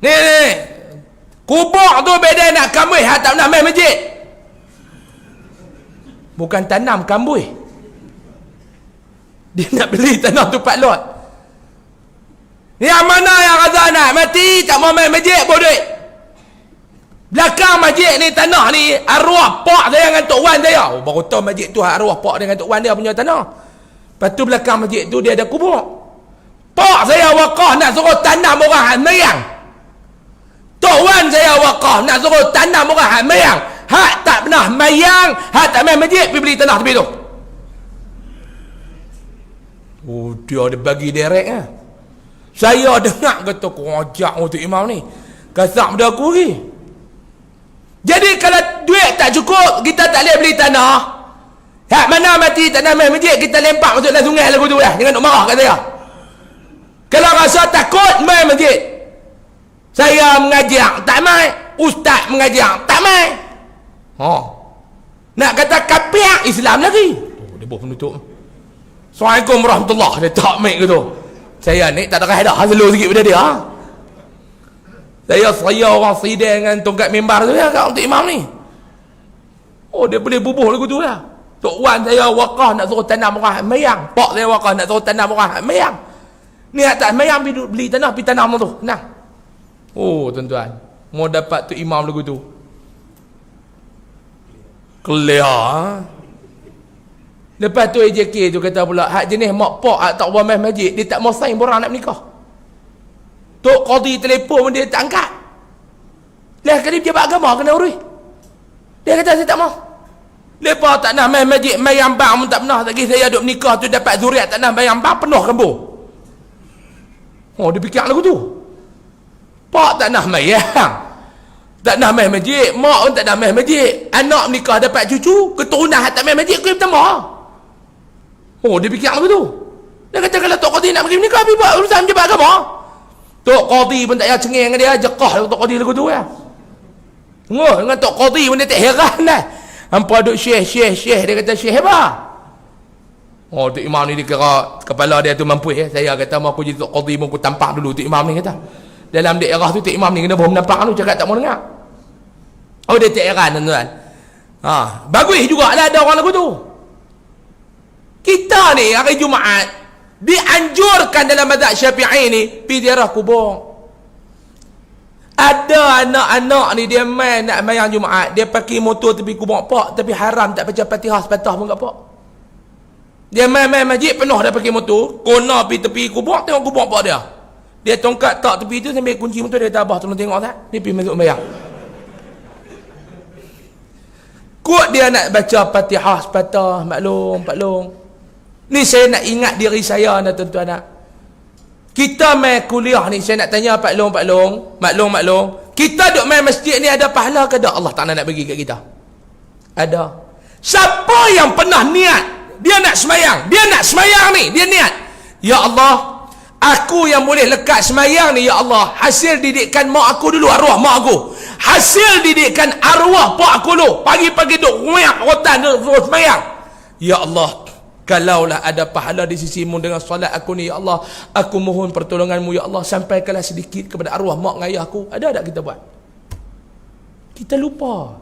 Ni kubur tu beda nak kambui, hak tak pernah main masjid. Bukan tanam kambui. Dia nak beli tanah tu 4 lot. Yang mana yang rasa nak mati tak mau main masjid bodoh. Belakang masjid ni tanah ni arwah pak saya dengan Tok Wan saya. Baru tahu masjid tu arwah pak dengan Tok Wan dia punya tanah. Lepas tu belakang masjid tu dia ada kubur. Pak saya wakaf nak suruh tanam orang mayang. Tok Wan saya wakaf nak suruh tanam orang mayang. Hak tak pernah mayang, hak tak main masjid, pergi beli tanah tepi tu. Dia ada bagi direct lah. Saya dengar kata kau ajak untuk imam ni. Kasar pada aku lagi. Jadi kalau duit tak cukup, kita tak boleh beli tanah. Hak mana mati tanah main masjid, kita lempak masuk dalam sungai lagu tu lah. Jangan nak marah kat saya. Kalau rasa takut main masjid, saya mengajar tak main, ustaz mengajar tak main. Nak kata kapiak Islam lagi. Dia buat penutup. Assalamualaikum warahmatullahi. Dia tak main ke tu. Saya ni tak ada kaedah, slow sikit pada dia. Saya orang sidang dengan tongkat mimbar tu ya kat untuk imam ni. Dia boleh bubuh lagu tu lah. Tok Wan saya wakaf nak suruh tanam orang mayang. Pak saya wakaf nak suruh tanam orang mayang. Ni atas mayang beli tanah, pergi tanam tu. Nah. Tuan-tuan, mau dapat tu imam lagu tu. Clear. Lepas tu AJK tu kata pula, hak jenis mak pak tak buat main masjid, dia tak mau sign borang nak menikah. Tok Qadi telefon pun dia tak angkat. Lah kali dia buat agama kena urus. Dia kata saya tak mau. Lepas tak nak main masjid, main ambang pun tak pernah. Tak kira saya duduk menikah tu dapat zuriat tak nak main ambang, penuh kembur. Dia fikir lagu tu. Pak tak nak mayang, tak nak main masjid, mak pun tak nak main masjid. Anak menikah dapat cucu, keturunan tak main masjid, aku yang pertama. Dia fikir lagu tu. Dia kata kalau Tok Qadi nak pergi menikah, pergi buat urusan pejabat agama. Tok Qadi pun tak payah cengeng dengan dia, jekah Tok Qadi lagu tu ya. Tengok dengan Tok Qadi pun dia tak heran dah. Hampa duk syekh, dia kata syekh apa? Oh, Tok Imam ni dia kira kepala dia tu mampu ya. Saya kata mau aku jadi Tok Qadi pun aku tampak dulu Tok Imam ni kata. Dalam daerah tu Tok Imam ni kena baru nampak tu cakap tak mau dengar. Oh, dia tak heran tuan-tuan. Bagus juga lah ada orang lagu tu. Kita ni hari Jumaat dianjurkan dalam mazhab Syafi'i ni pergi ziarah kubur. Ada anak-anak ni dia main nak mayang Jumaat, dia pakai motor tepi kubur pak, tapi haram tak baca Fatihah sepatah pun kat pak. Dia main masjid penuh dah pakai motor, kona pergi tepi kubur, tengok kubur pak dia. Dia tongkat tak tepi tu sambil kunci motor dia tabah, tolong tengok tak? Dia pergi masuk mayang. Kut dia nak baca Fatihah sepatah, maklum. Ni saya nak ingat diri saya nak tuan-tuan nak. Kita main kuliah ni, saya nak tanya Pak Long. Kita duk main masjid ni ada pahala ke tak? Allah Ta'ala nak bagi kat kita. Ada. Siapa yang pernah niat, dia nak semayang ni, dia niat. Ya Allah, aku yang boleh lekat semayang ni, ya Allah, hasil didikan mak aku dulu, arwah mak aku. Hasil didikan arwah pak aku dulu. Pagi-pagi duk ruyak rotan duk semayang. Ya Allah, kalaulah ada pahala di sisimu dengan solat aku ni, ya Allah, aku mohon pertolonganmu, ya Allah, sampaikanlah sedikit kepada arwah mak dan ayah aku. Ada tak kita buat? Kita lupa.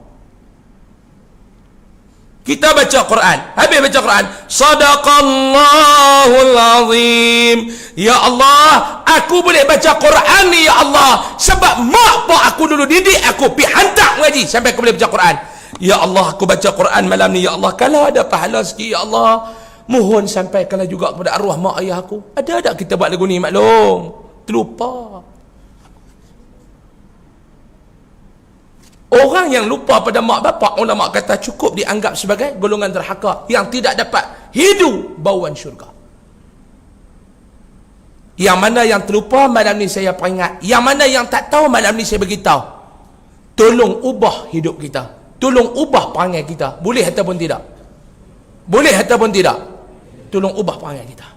Kita baca Quran, habis baca Quran, Sadaqallahul Azim. Ya Allah, aku boleh baca Quran ni, ya Allah, sebab mak pak aku dulu didik aku, pergi hantar mengaji sampai aku boleh baca Quran. Ya Allah, aku baca Quran malam ni, ya Allah, kalau ada pahala sikit, ya Allah, mohon sampaikanlah juga kepada arwah mak ayah aku. Ada tak kita buat lagu ni maklum? Terlupa. Orang yang lupa pada mak bapak, ulama kata cukup dianggap sebagai golongan derhaka yang tidak dapat hidup bauan syurga. Yang mana yang terlupa malam ni saya peringat, yang mana yang tak tahu malam ni saya beritahu. Tolong ubah hidup kita, tolong ubah perangai kita. Boleh ataupun tidak? Boleh ataupun tidak? Tolong ubah perangai kita.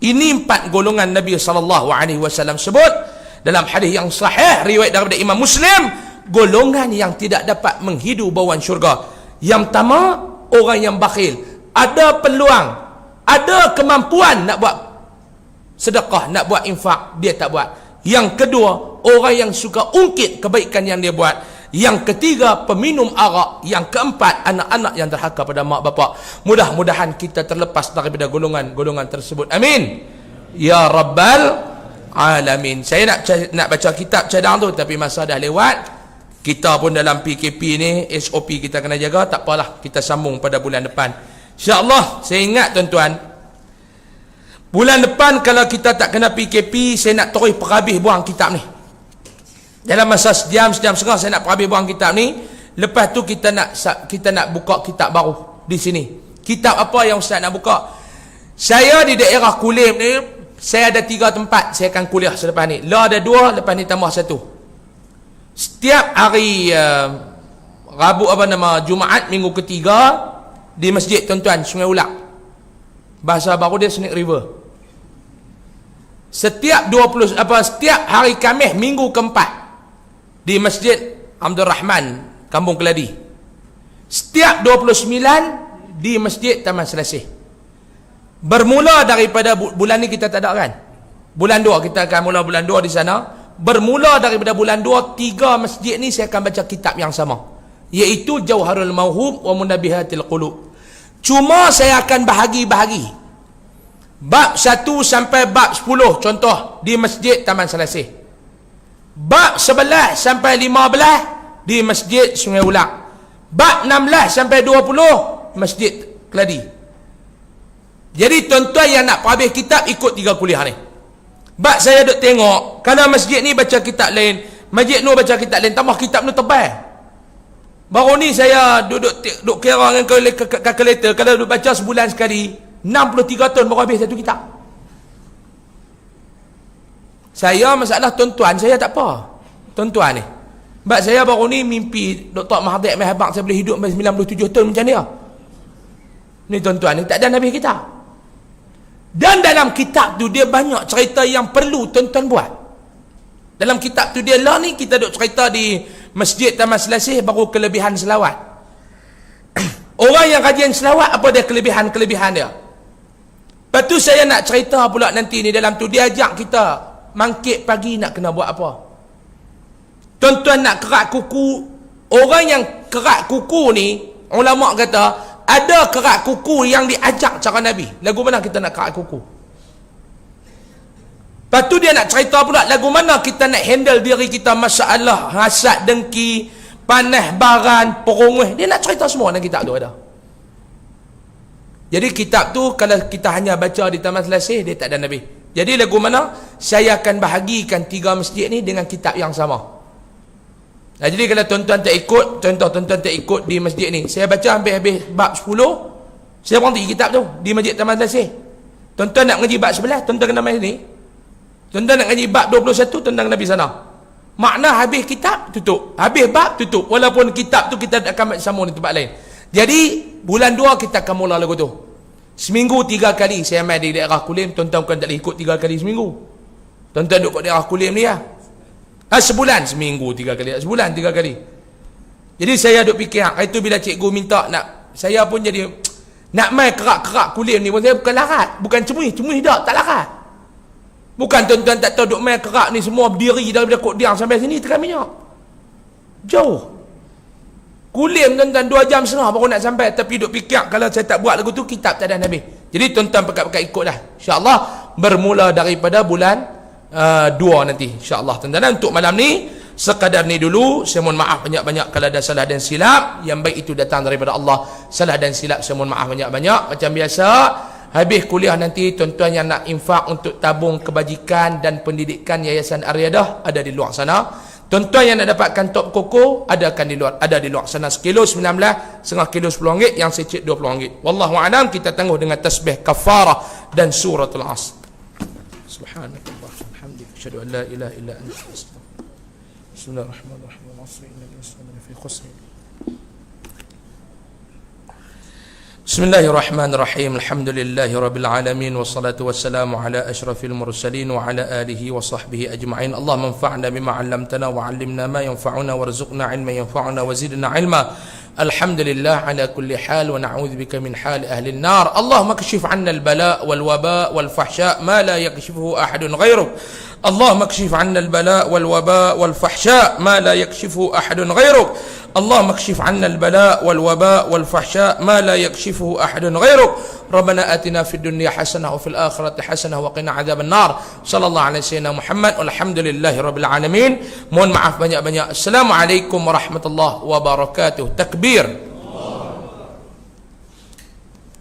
Ini 4 golongan Nabi SAW sebut dalam hadis yang sahih riwayat daripada Imam Muslim. Golongan yang tidak dapat menghidu bauan syurga. Yang pertama, orang yang bakhil. Ada peluang, ada kemampuan nak buat sedekah, nak buat infak, dia tak buat. Yang kedua, orang yang suka ungkit kebaikan yang dia buat. Yang ketiga, peminum arak. Yang keempat, anak-anak yang derhaka pada mak bapak. Mudah-mudahan kita terlepas daripada golongan-golongan tersebut. Amin ya Rabbal Alamin. Saya nak baca kitab cadang tu, tapi masa dah lewat. Kita pun dalam PKP ni, SOP kita kena jaga. Tak apalah, kita sambung pada bulan depan, InsyaAllah. Saya ingat tuan-tuan, bulan depan kalau kita tak kena PKP, saya nak terus perhabis buang kitab ni. Dalam masa sejam setengah saya nak perhabis buang kitab ni. Lepas tu kita nak buka kitab baru di sini. Kitab apa yang Ustaz nak buka? Saya di daerah Kulim ni, saya ada 3 tempat saya akan kuliah selepas ni. Ada 2, lepas ni tambah 1. Setiap hari Jumaat minggu ketiga di masjid tuan-tuan Sungai Ulak. Bahasa baru dia Snake River. Setiap hari Khamis minggu keempat di Masjid Abdul Rahman, Kampung Keladi. Setiap 29 di Masjid Taman Selasih. Bermula daripada bulan ni kita tak ada kan? Bulan 2 kita akan mula bulan 2 di sana. Bermula daripada bulan 2, 3 masjid ni saya akan baca kitab yang sama, iaitu Jauharul Mauhub wa Munabihatil Qulub. Cuma saya akan bahagi-bahagi. Bab 1 sampai bab 10 contoh di Masjid Taman Selasih. Bab 11 sampai 15 di Masjid Sungai Ulak. Bab 16 sampai 20 Masjid Keladi. Jadi tuan-tuan yang nak perhabis kitab, ikut 3 kuliah ni. Bab saya duk tengok, kalau masjid ni baca kitab lain, masjid nu baca kitab lain, tambah kitab nu tebal. Baru ni saya duduk kira dengan kalkulator, kalau duduk baca sebulan sekali, 63 tahun baru habis satu kitab. Saya masalah tuan-tuan, saya tak apa. Tuan-tuan ni, sebab saya baru ni mimpi Dr. Mahathir Mahabang saya boleh hidup sampai 97 tahun macam dia. Ni tuan-tuan ni tak ada Nabi kita. Dan dalam kitab tu dia banyak cerita yang perlu tuan-tuan buat. Dalam kitab tu dia lah ni, kita duk cerita di Masjid Taman Selasih baru kelebihan selawat. Orang yang kajian selawat, apa dia kelebihan-kelebihan dia? Lepas tu saya nak cerita pula nanti ni, dalam tu dia ajak kita mangkit pagi nak kena buat apa. Tuan-tuan nak kerat kuku. Orang yang kerat kuku ni, ulama kata ada kerat kuku yang diajak cara Nabi. Lagu mana kita nak kerat kuku? Lepas tu dia nak cerita pula lagu mana kita nak handle diri kita masalah hasad, dengki, panas baran, perungguh. Dia nak cerita semua dalam kitab tu ada. Jadi kitab tu kalau kita hanya baca di Taman Selasih, dia tak ada Nabi. Jadi lagu mana saya akan bahagikan 3 masjid ni dengan kitab yang sama. Nah, jadi kalau tuan-tuan tak ikut, contoh tuan-tuan tak ikut di masjid ni, saya baca habis-habis bab 10, saya berhenti kitab tu di Masjid Taman Selasih. Tuan-tuan nak ngaji bab 11, tuan-tuan kena main ni. Tuan-tuan nak ngaji bab 21, tuan-tuan kena pergi sana. Makna habis kitab, tutup. Habis bab, tutup. Walaupun kitab tu kita akan sambung di tempat lain. Jadi, bulan 2 kita akan mula lagu tu. Seminggu 3 kali saya main di daerah Kulim. Tuan-tuan bukan tak boleh ikut 3 kali seminggu. Tuan-tuan duduk kat daerah Kulim ni lah. Sebulan seminggu 3 kali. Sebulan 3 kali. Jadi saya duk fikir, itu bila cikgu minta nak, saya pun jadi nak main kerak-kerak Kulim ni pun saya bukan larat. Bukan cemui dah, tak larat. Bukan tuan-tuan tak tahu duk main kerak ni semua berdiri daripada Kok Diang sampai sini Tekan Minyak. Jauh. Kulim tuan-tuan 2 jam setengah baru nak sampai. Tapi duk fikir kalau saya tak buat lagu tu, kitab tak ada Nabi. Jadi tuan-tuan pekat-pekat ikut dah. InsyaAllah bermula daripada bulan 2 nanti. InsyaAllah tuan-tuan. Untuk malam ni sekadar ni dulu. Saya mohon maaf banyak-banyak kalau ada salah dan silap. Yang baik itu datang daripada Allah. Salah dan silap saya mohon maaf banyak-banyak. Macam biasa, habis kuliah nanti tuan-tuan yang nak infak untuk tabung kebajikan dan pendidikan Yayasan Aryadah ada di luar sana. Tuan-tuan yang nak dapatkan top koko ada di luar sana. Sekilo 19, setengah kilo RM10, yang secik RM20. Wallahu a'lam. Kita tangguh dengan tasbih kafarah dan suratul Asr. Subhanallah walhamdulillah, asyhadu an la ilaha illa anta astaghfiruka. Bismillahirrahmanirrahim. Al-'asr innal insana lafi khusr. Bismillahirrahmanirrahim. Alhamdulillahi rabbil alamin, wassalatu wassalamu ala asyrafil mursalin wa ala alihi wa sahbihi ajma'in. Allahumma anfa'na bima 'allamtana wa 'allimna ma yanfa'una warzuqna 'ilman yanfa'una wa zidna 'ilma. Alhamdulillah ala kulli hal wa na'udzubika min hali ahli an-nar. Allahumma kashif 'anna al-bala' wal waba' wal fahsya' ma la yakshifuhu ahadun ghayruk. اللهم اكشف عنا البلاء والوباء والفحشاء ما لا يكشفه أحد غيرك. اللهم اكشف عنا البلاء والوباء والفحشاء ما لا يكشفه أحد غيرك. ربنا آتنا في الدنيا حسنة وفي الآخرة حسنة وقنا عذاب النار. صلى الله على سيدنا محمد والحمد لله رب العالمين. Mohon maaf banyak-banyak. Assalamualaikum warahmatullahi wabarakatuh. Takbir.